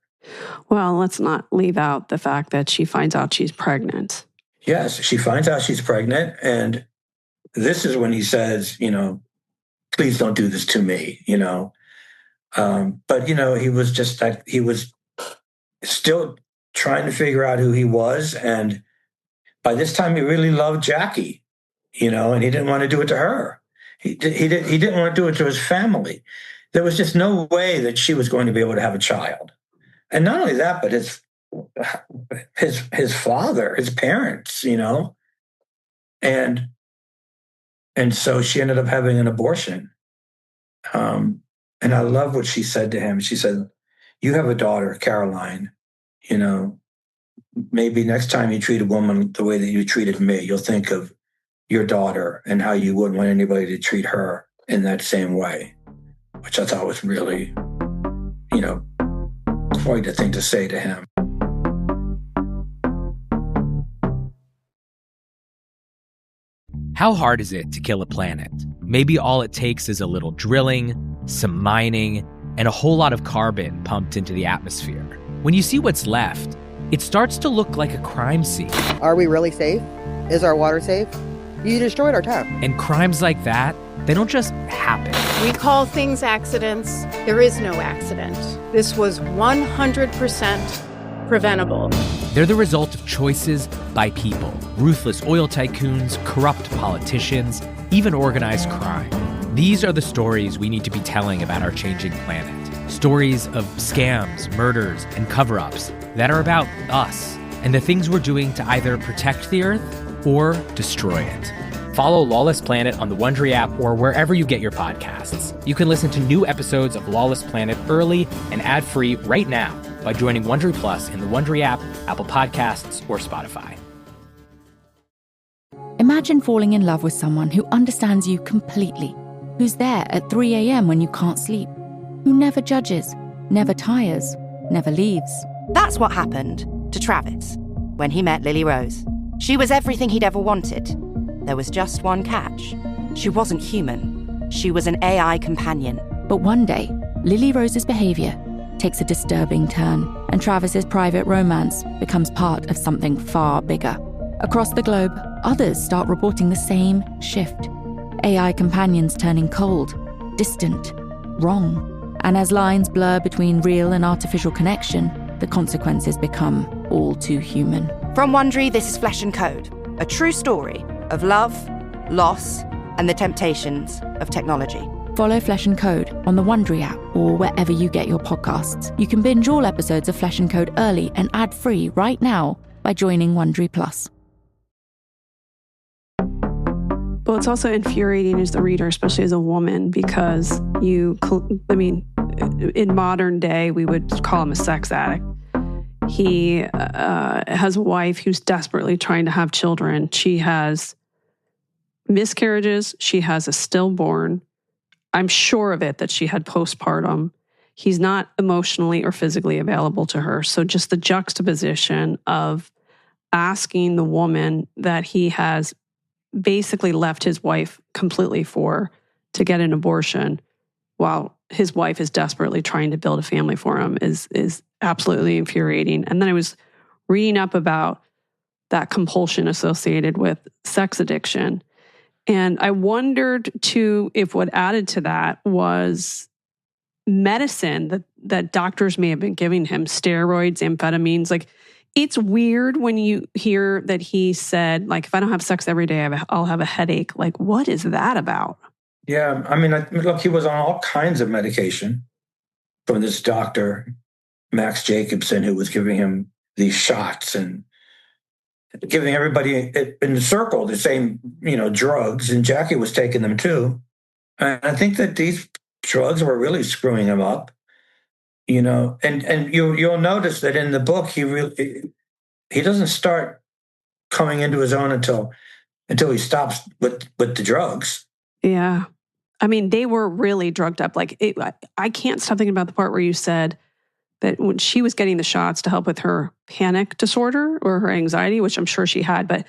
E: Well, let's not leave out the fact that she finds out she's pregnant.
F: Yes, she finds out she's pregnant. And this is when he says, please don't do this to me, But, he was just that he was still trying to figure out who he was. And by this time, he really loved Jackie, and he didn't want to do it to her. He didn't want to do it to his family. There was just no way that she was going to be able to have a child. And not only that, but his father, his parents, and so she ended up having an abortion. And I love what she said to him. She said, "You have a daughter, Caroline. Maybe next time you treat a woman the way that you treated me, you'll think of your daughter and how you wouldn't want anybody to treat her in that same way," which I thought was really, quite a thing to say to him.
B: How hard is it to kill a planet? Maybe all it takes is a little drilling, some mining, and a whole lot of carbon pumped into the atmosphere. When you see what's left, it starts to look like a crime scene.
H: Are we really safe? Is our water safe? You destroyed our town.
B: And crimes like that, they don't just happen.
I: We call things accidents. There is no accident. This was 100% preventable.
B: They're the result of choices by people. Ruthless oil tycoons, corrupt politicians, even organized crime. These are the stories we need to be telling about our changing planet. Stories of scams, murders, and cover-ups that are about us and the things we're doing to either protect the Earth or destroy it. Follow Lawless Planet on the Wondery app or wherever you get your podcasts. You can listen to new episodes of Lawless Planet early and ad-free right now by joining Wondery Plus in the Wondery app, Apple Podcasts, or Spotify.
J: Imagine falling in love with someone who understands you completely, who's there at 3 a.m. when you can't sleep, who never judges, never tires, never leaves.
K: That's what happened to Travis when he met Lily Rose. She was everything he'd ever wanted. There was just one catch. She wasn't human. She was an AI companion.
J: But one day, Lily Rose's behavior takes a disturbing turn, and Travis's private romance becomes part of something far bigger. Across the globe, others start reporting the same shift. AI companions turning cold, distant, wrong. And as lines blur between real and artificial connection, the consequences become all too human.
K: From Wondery, this is Flesh and Code, a true story of love, loss, and the temptations of technology.
J: Follow Flesh and Code on the Wondery app or wherever you get your podcasts. You can binge all episodes of Flesh and Code early and ad-free right now by joining Wondery Plus.
E: Well, it's also infuriating as the reader, especially as a woman, because in modern day, we would call him a sex addict. He has a wife who's desperately trying to have children. She has miscarriages. She has a stillborn. I'm sure of it that she had postpartum. He's not emotionally or physically available to her. So just the juxtaposition of asking the woman that he has basically left his wife completely for to get an abortion while his wife is desperately trying to build a family for him is absolutely infuriating. And then I was reading up about that compulsion associated with sex addiction. And I wondered, too, if what added to that was medicine that doctors may have been giving him, steroids, amphetamines. Like, it's weird when you hear that he said, like, if I don't have sex every day, I'll have a headache. Like, what is that about?
F: Yeah, I mean, look, he was on all kinds of medication from this doctor, Max Jacobson, who was giving him these shots and giving everybody in the circle the same, drugs, and Jackie was taking them too. And I think that these drugs were really screwing him up, and you'll notice that in the book, he doesn't start coming into his own until he stops with the drugs.
E: Yeah. I mean, they were really drugged up. Like, I can't stop thinking about the part where you said that when she was getting the shots to help with her panic disorder or her anxiety, which I'm sure she had, but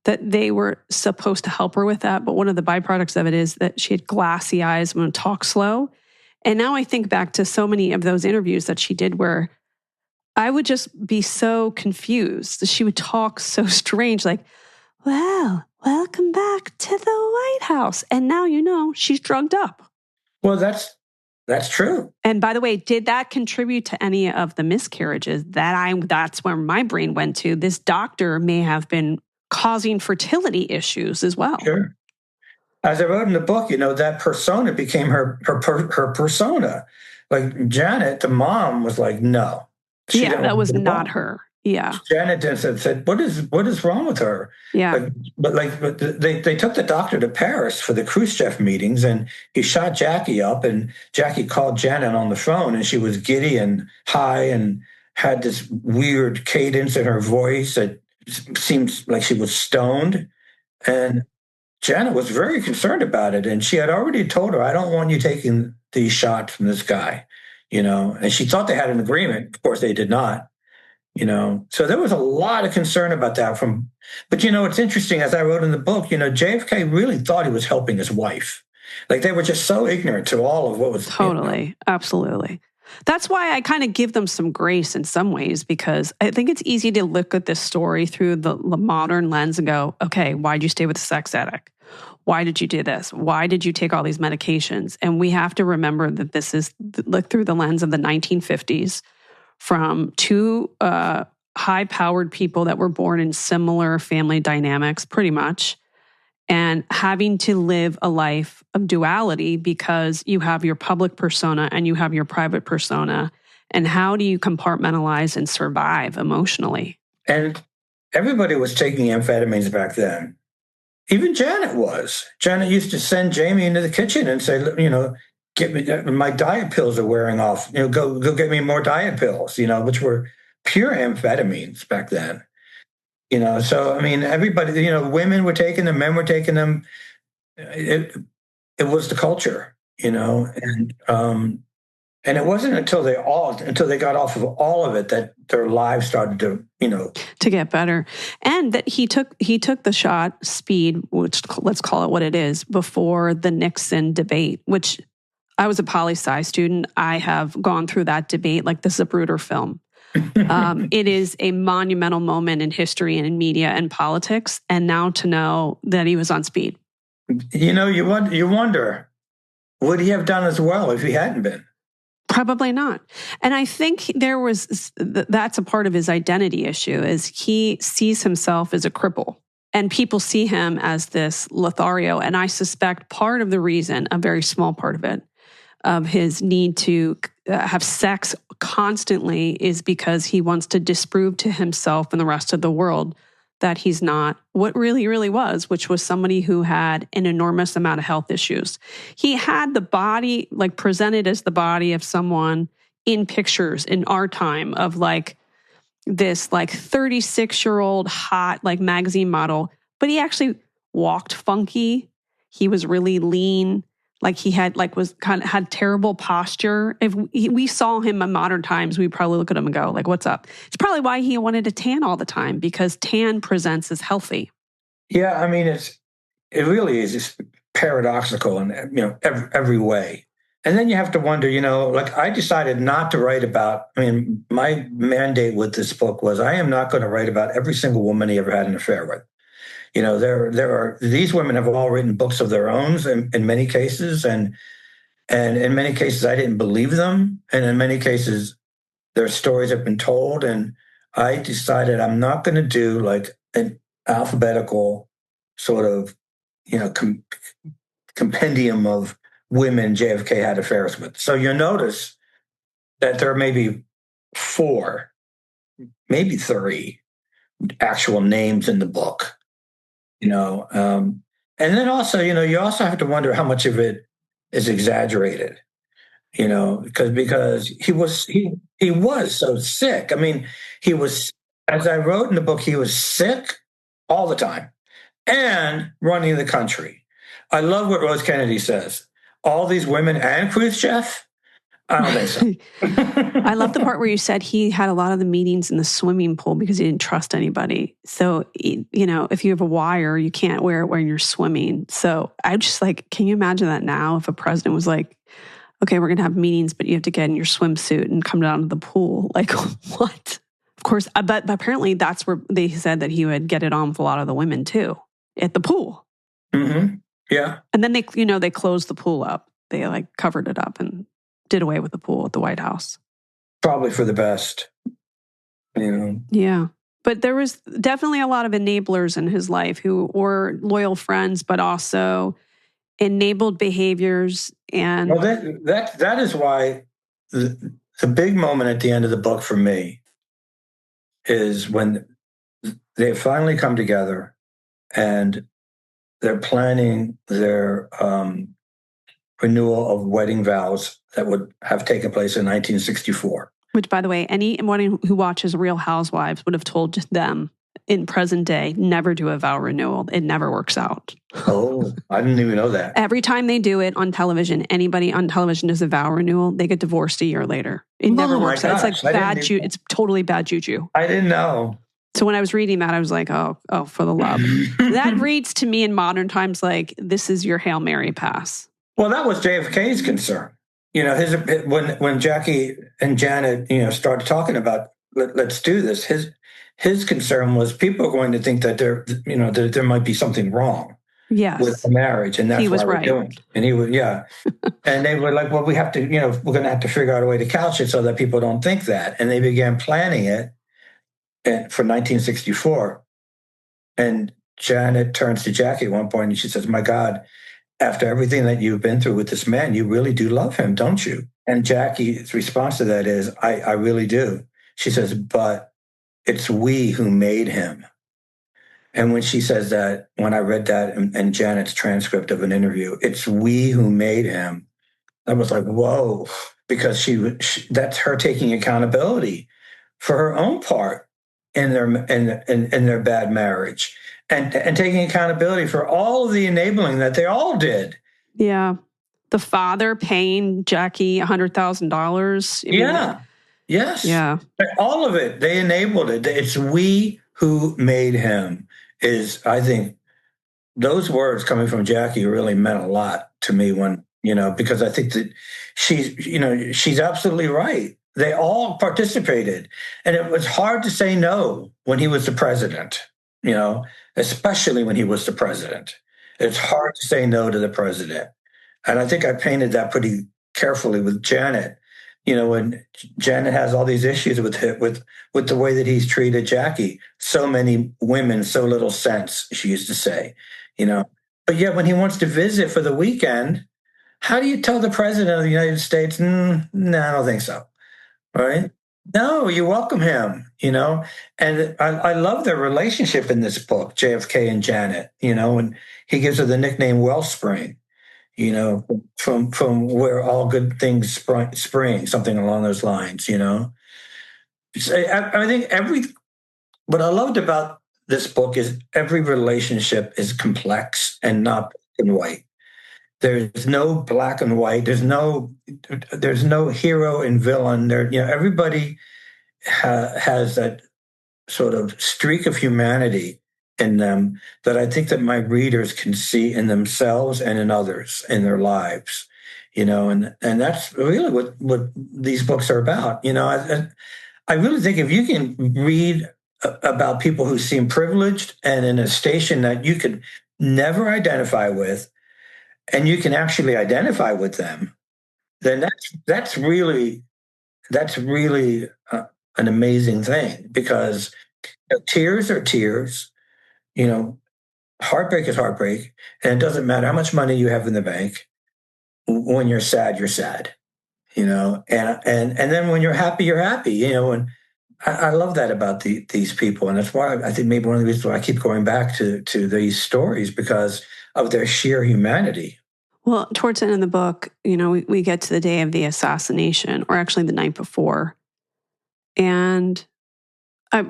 E: that they were supposed to help her with that. But one of the byproducts of it is that she had glassy eyes and would talk slow. And now I think back to so many of those interviews that she did where I would just be so confused. She would talk so strange, like, well, welcome back to the White House. And now she's drugged up.
F: Well, that's true.
E: And by the way, did that contribute to any of the miscarriages? That's where my brain went to. This doctor may have been causing fertility issues as well.
F: Sure. As I wrote in the book, that persona became her persona. Like Janet, the mom, was like, no.
E: That was not her. Yeah.
F: Janet said, what is wrong with her?
E: Yeah.
F: But they took the doctor to Paris for the Khrushchev meetings, and he shot Jackie up, and Jackie called Janet on the phone, and she was giddy and high and had this weird cadence in her voice that seemed like she was stoned. And Janet was very concerned about it. And she had already told her, I don't want you taking these shots from this guy, and she thought they had an agreement. Of course, they did not. So there was a lot of concern about that but it's interesting, as I wrote in the book, JFK really thought he was helping his wife. Like, they were just so ignorant to all of what was.
E: Totally. Absolutely. That's why I kind of give them some grace in some ways, because I think it's easy to look at this story through the modern lens and go, okay, why'd you stay with a sex addict? Why did you do this? Why did you take all these medications? And we have to remember that this is look through the lens of the 1950s. From two high-powered people that were born in similar family dynamics, pretty much, and having to live a life of duality because you have your public persona and you have your private persona. And how do you compartmentalize and survive emotionally?
F: And everybody was taking amphetamines back then. Even Janet was. Janet used to send Jamie into the kitchen and say, get me, my diet pills are wearing off. Go get me more diet pills, which were pure amphetamines back then. So, I mean, everybody, women were taking them, men were taking them. It was the culture, and And it wasn't until they got off of all of it that their lives started to,
E: to get better. And that he took the shot, speed, which let's call it what it is, before the Nixon debate, which I was a poli-sci student. I have gone through that debate like the Zapruder film. It is a monumental moment in history and in media and politics. And now to know that he was on speed.
F: You wonder, would he have done as well if he hadn't been?
E: Probably not. And I think that's a part of his identity issue, is he sees himself as a cripple. And people see him as this Lothario. And I suspect part of the reason, a very small part of it, of his need to have sex constantly is because he wants to disprove to himself and the rest of the world that he's not what really, really was, which was somebody who had an enormous amount of health issues. He had the body, like presented as the body of someone in pictures in our time of like this like 36-year-old hot like magazine model, but he actually walked funky. He was really lean. Like he had had terrible posture. If we saw him in modern times, we'd probably look at him and go, like, what's up? It's probably why he wanted to tan all the time, because tan presents as healthy.
F: Yeah, I mean, it really is just paradoxical in every way. And then you have to wonder, like I decided not to write about, my mandate with this book was I am not going to write about every single woman he ever had an affair with. These women have all written books of their own in many cases, and in many cases I didn't believe them, and in many cases their stories have been told, and I decided I'm not going to do like an alphabetical sort of compendium of women JFK had affairs with. So you'll notice that there may be 4, maybe 3 actual names in the book. And then also, you also have to wonder how much of it is exaggerated, because he was so sick. I mean, he was, as I wrote in the book, he was sick all the time and running the country. I love what Rose Kennedy says. All these women and Khrushchev? I don't think so.
E: I love the part where you said he had a lot of the meetings in the swimming pool because he didn't trust anybody. So, if you have a wire, you can't wear it when you're swimming. So I just can you imagine that now if a president was like, okay, we're going to have meetings, but you have to get in your swimsuit and come down to the pool. Like, what? Of course, but apparently that's where they said that he would get it on with a lot of the women too, at the pool.
F: Mm-hmm. Yeah.
E: And then they closed the pool up. They covered it up and did away with the pool at the White House.
F: Probably for the best,
E: Yeah. But there was definitely a lot of enablers in his life who were loyal friends, but also enabled behaviors. And
F: well, that is why the big moment at the end of the book for me is when they finally come together and they're planning their renewal of wedding vows that would have taken place in 1964.
E: Which, by the way, anyone who watches Real Housewives would have told them in present day, never do a vow renewal. It never works out.
F: Oh, I didn't even know that.
E: Every time they do it on television, anybody on television does a vow renewal, they get divorced a year later. It never works out. It's bad juju. It's totally bad juju.
F: I didn't know.
E: So when I was reading that, I was like, oh, for the love. That reads to me in modern times like, this is your Hail Mary pass.
F: Well, that was JFK's concern. When Jackie and Janet, started talking about let's do this, his concern was people are going to think that there might be something wrong with the marriage, and that's why we're doing it. And he would, yeah. And they were like, well, we have to, we're going to have to figure out a way to couch it so that people don't think that. And they began planning it for 1964. And Janet turns to Jackie at one point and she says, my God, after everything that you've been through with this man, you really do love him, don't you? And Jackie's response to that is, I really do. She says, but it's we who made him. And when she says that, when I read that in Janet's transcript of an interview, it's we who made him, I was like, whoa, because that's her taking accountability for her own part in their bad marriage. And taking accountability for all of the enabling that they all did.
E: Yeah. The father paying Jackie $100,000.
F: Yeah. Yes.
E: Yeah.
F: All of it. They enabled it. It's we who made him is, I think, those words coming from Jackie really meant a lot to me when, because I think that she's absolutely right. They all participated. And it was hard to say no when he was the president, especially when he was the president. It's hard to say no to the president. And I think I painted that pretty carefully with Janet. When Janet has all these issues with the way that he's treated Jackie. So many women, so little sense, she used to say, But yet when he wants to visit for the weekend, how do you tell the president of the United States, no, I don't think so, right? No, you welcome him, And I love their relationship in this book, JFK and Janet, and he gives her the nickname Wellspring. From where all good things spring, something along those lines, I think what I loved about this book is every relationship is complex and not black and white. There's no black and white. There's no hero and villain. Everybody has that sort of streak of humanity in them that I think that my readers can see in themselves and in others in their lives, and that's really what these books are about. I really think if you can read about people who seem privileged and in a station that you could never identify with, and you can actually identify with them, then that's really an amazing thing, because tears are tears. Heartbreak is heartbreak, and it doesn't matter how much money you have in the bank. When you're sad, you're sad, and then when you're happy, you're happy, and I love that about these people, and that's why I think maybe one of the reasons why I keep going back to these stories, because of their sheer humanity.
E: Well, towards the end of the book, we get to the day of the assassination, or actually the night before, and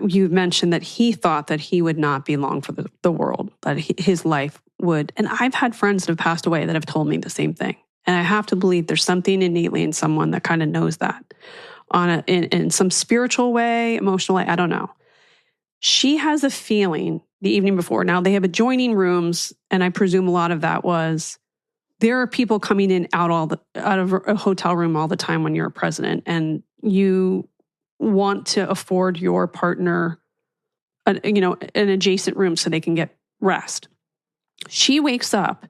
E: you mentioned that he thought that he would not be long for the world, that his life would. And I've had friends that have passed away that have told me the same thing. And I have to believe there's something innately in someone that kind of knows that in some spiritual way, emotional way, I don't know. She has a feeling the evening before. Now, they have adjoining rooms, and I presume a lot of that was there are people coming in out of a hotel room all the time when you're a president, and you want to afford your partner, an adjacent room so they can get rest. She wakes up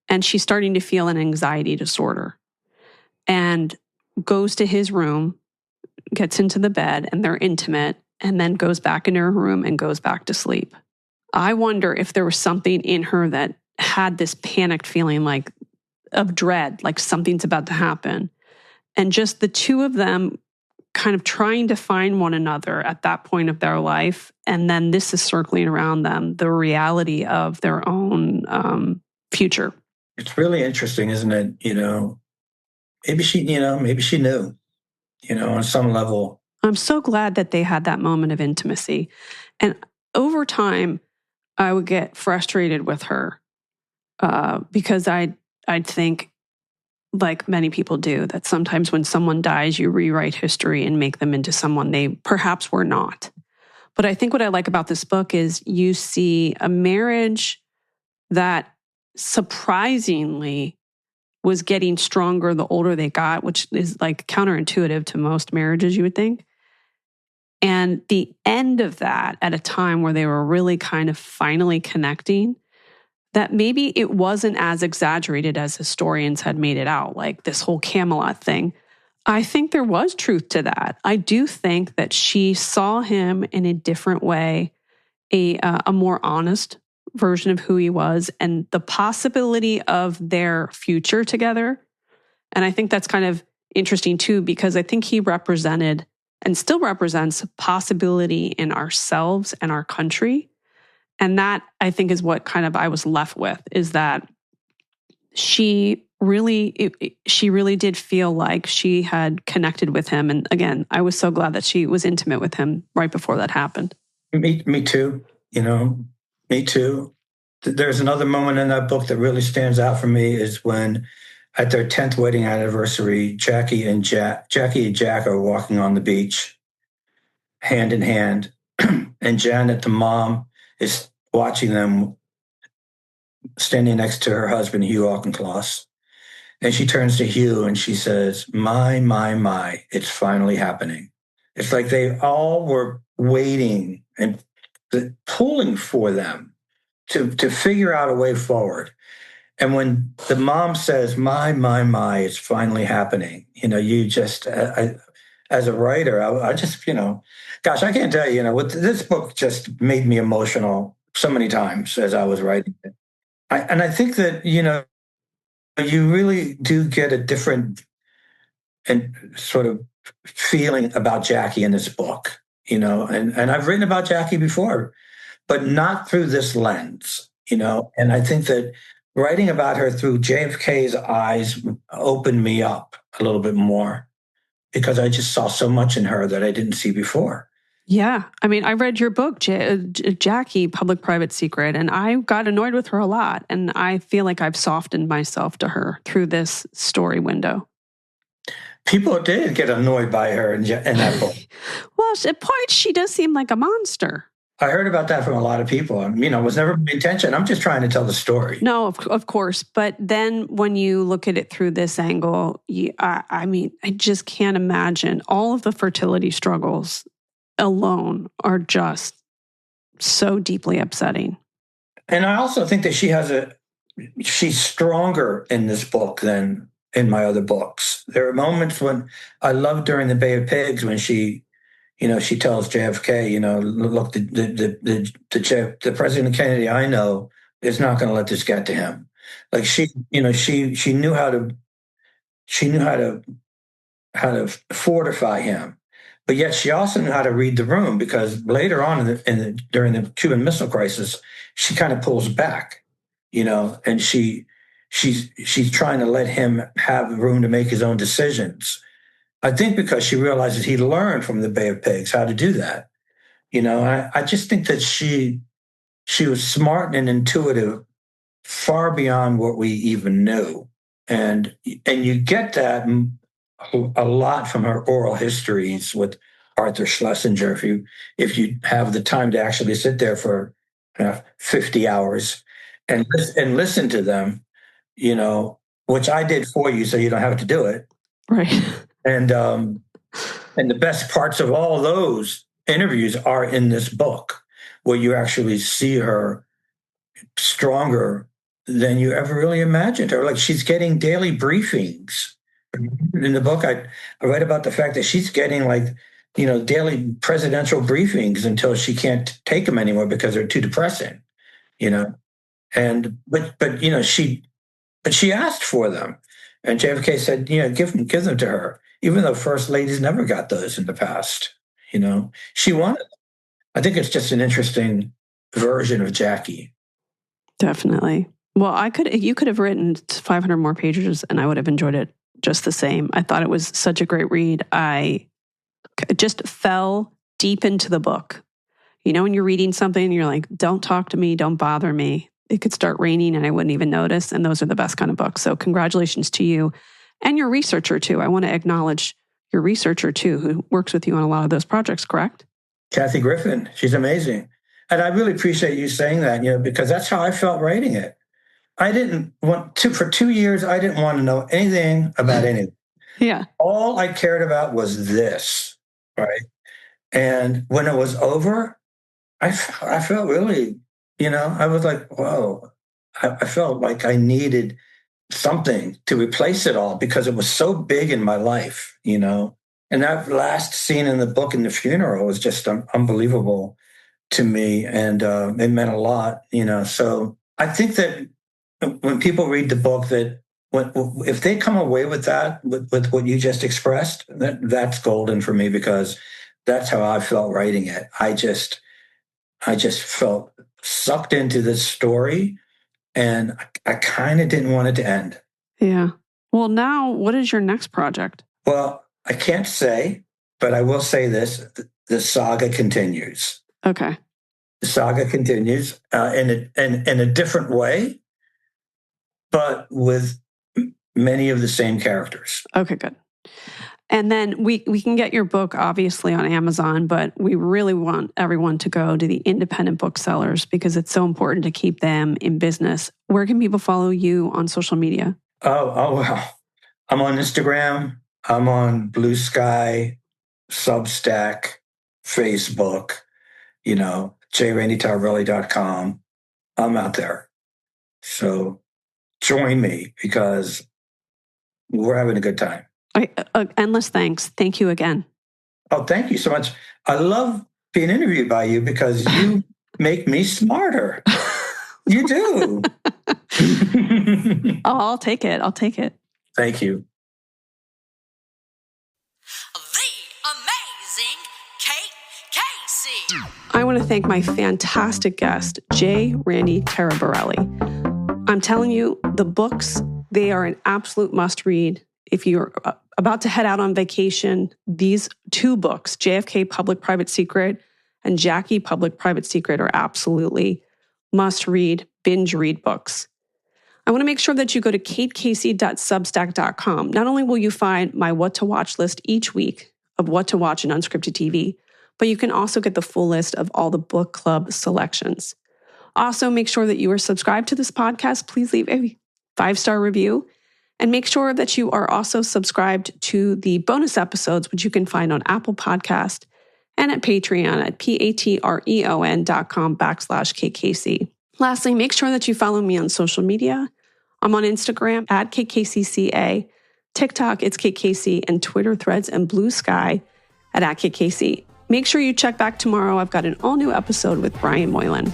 E: and she's starting to feel an anxiety disorder and goes to his room, gets into the bed, and they're intimate, and then goes back into her room and goes back to sleep. I wonder if there was something in her that had this panicked feeling of dread, like something's about to happen. And just the two of them kind of trying to find one another at that point of their life. And then this is circling around them, the reality of their own future.
F: It's really interesting, isn't it? Maybe she knew, on some level.
E: I'm so glad that they had that moment of intimacy. And over time, I would get frustrated with her because I'd think, like many people do, that sometimes when someone dies, you rewrite history and make them into someone they perhaps were not. But I think what I like about this book is you see a marriage that surprisingly was getting stronger the older they got, which is like counterintuitive to most marriages, you would think. And the end of that at a time where they were really kind of finally connecting, that maybe it wasn't as exaggerated as historians had made it out, like this whole Camelot thing. I think there was truth to that. I do think that she saw him in a different way, a more honest version of who he was, and the possibility of their future together. And I think that's kind of interesting too, because I think he represented and still represents possibility in ourselves and our country. And that, I think, is what kind of I was left with, is that she really did feel like she had connected with him. And again, I was so glad that she was intimate with him right before that happened.
F: Me too. Me too. There's another moment in that book that really stands out for me is when at their 10th wedding anniversary, Jackie and Jack are walking on the beach, hand in hand, and Janet, the mom, is watching them standing next to her husband, Hugh Auchincloss. And she turns to Hugh and she says, my, it's finally happening. It's like they all were waiting and pulling for them to figure out a way forward. And when the mom says, my, it's finally happening, you just, as a writer, I just, gosh, I can't tell you, this book just made me emotional so many times as I was writing it. And I think that, you really do get a different and sort of feeling about Jackie in this book, and I've written about Jackie before, but not through this lens, and I think that writing about her through JFK's eyes opened me up a little bit more because I just saw so much in her that I didn't see before.
E: Yeah. I mean, I read your book, Jackie, Public-Private Secret, and I got annoyed with her a lot. And I feel like I've softened myself to her through this story window.
F: People did get annoyed by her in that book.
E: Well, at points, she does seem like a monster.
F: I heard about that from a lot of people. It was never my intention. I'm just trying to tell the story.
E: No, of course. But then when you look at it through this angle, I just can't imagine all of the fertility struggles alone are just so deeply upsetting.
F: And I also think that she's stronger in this book than in my other books. There are moments when I love during the Bay of Pigs when she tells JFK, look, the President Kennedy I know is not going to let this get to him. Like she knew how to fortify him. But yet she also knew how to read the room because later on during the Cuban Missile Crisis, she kind of pulls back, and she's trying to let him have room to make his own decisions. I think because she realizes he learned from the Bay of Pigs how to do that. I just think that she was smart and intuitive far beyond what we even knew. And you get that a lot from her oral histories with Arthur Schlesinger. If you have the time to actually sit there for 50 hours and listen to them, which I did for you, so you don't have to do it.
E: Right.
F: And the best parts of all those interviews are in this book, where you actually see her stronger than you ever really imagined her. Like she's getting daily briefings. In the book, I read about the fact that she's getting daily presidential briefings until she can't take them anymore because they're too depressing, but she asked for them, and JFK said, give them to her, even though first ladies never got those in the past. She wanted them. I think it's just an interesting version of Jackie.
E: Definitely. Well, you could have written 500 more pages, and I would have enjoyed it just the same. I thought it was such a great read. I just fell deep into the book. When you're reading something and you're like, don't talk to me, don't bother me. It could start raining and I wouldn't even notice. And those are the best kind of books. So congratulations to you and your researcher too. I want to acknowledge your researcher too, who works with you on a lot of those projects, correct?
F: Kathy Griffin. She's amazing. And I really appreciate you saying that, because that's how I felt writing it. I didn't want to, for 2 years, I didn't want to know anything about anything.
E: Yeah.
F: All I cared about was this, right? And when it was over, I felt really, I was like, whoa. I felt like I needed something to replace it all because it was so big in my life, And that last scene in the book in the funeral was just unbelievable to me. And it meant a lot, So I think that when people read the book, that if they come away with that, with what you just expressed, that's golden for me because that's how I felt writing it. I just felt sucked into this story, and I kind of didn't want it to end.
E: Yeah. Well, now what is your next project?
F: Well, I can't say, but I will say this: the saga continues.
E: Okay.
F: The saga continues in a different way. But with many of the same characters.
E: Okay, good. And then we can get your book, obviously, on Amazon, but we really want everyone to go to the independent booksellers because it's so important to keep them in business. Where can people follow you on social media?
F: Oh, well, I'm on Instagram. I'm on Blue Sky, Substack, Facebook, jrandytaraborrelli.com. I'm out there. So join me because we're having a good time.
E: Endless thanks. Thank you again.
F: Oh, thank you so much. I love being interviewed by you because you make me smarter. You do.
E: Oh, I'll take it.
F: Thank you.
L: The amazing Kate Casey.
E: I want to thank my fantastic guest, J. Randy Taraborrelli. I'm telling you, the books, they are an absolute must-read. If you're about to head out on vacation, these 2 books, JFK Public-Private Secret and Jackie Public-Private Secret, are absolutely must-read, binge-read books. I want to make sure that you go to katecasey.substack.com. Not only will you find my what to watch list each week of what to watch in unscripted TV, but you can also get the full list of all the book club selections. Also, make sure that you are subscribed to this podcast. Please leave a 5-star review. And make sure that you are also subscribed to the bonus episodes, which you can find on Apple Podcast and at Patreon at patreon.com/KKC. Lastly, make sure that you follow me on social media. I'm on Instagram at KKCCA, TikTok, it's KKC, and Twitter Threads and Blue Sky at @KKC. Make sure you check back tomorrow. I've got an all-new episode with Brian Moylan.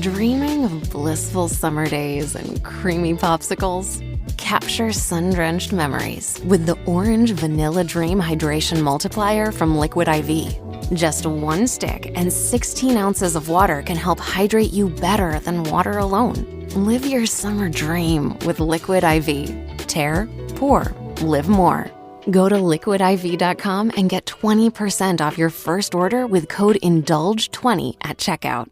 M: Dreaming of blissful summer days and creamy popsicles? Capture sun-drenched memories with the Orange Vanilla Dream Hydration Multiplier from Liquid IV. Just 1 stick and 16 ounces of water can help hydrate you better than water alone. Live your summer dream with Liquid IV. Tear, pour, live more. Go to liquidiv.com and get 20% off your first order with code INDULGE20 at checkout.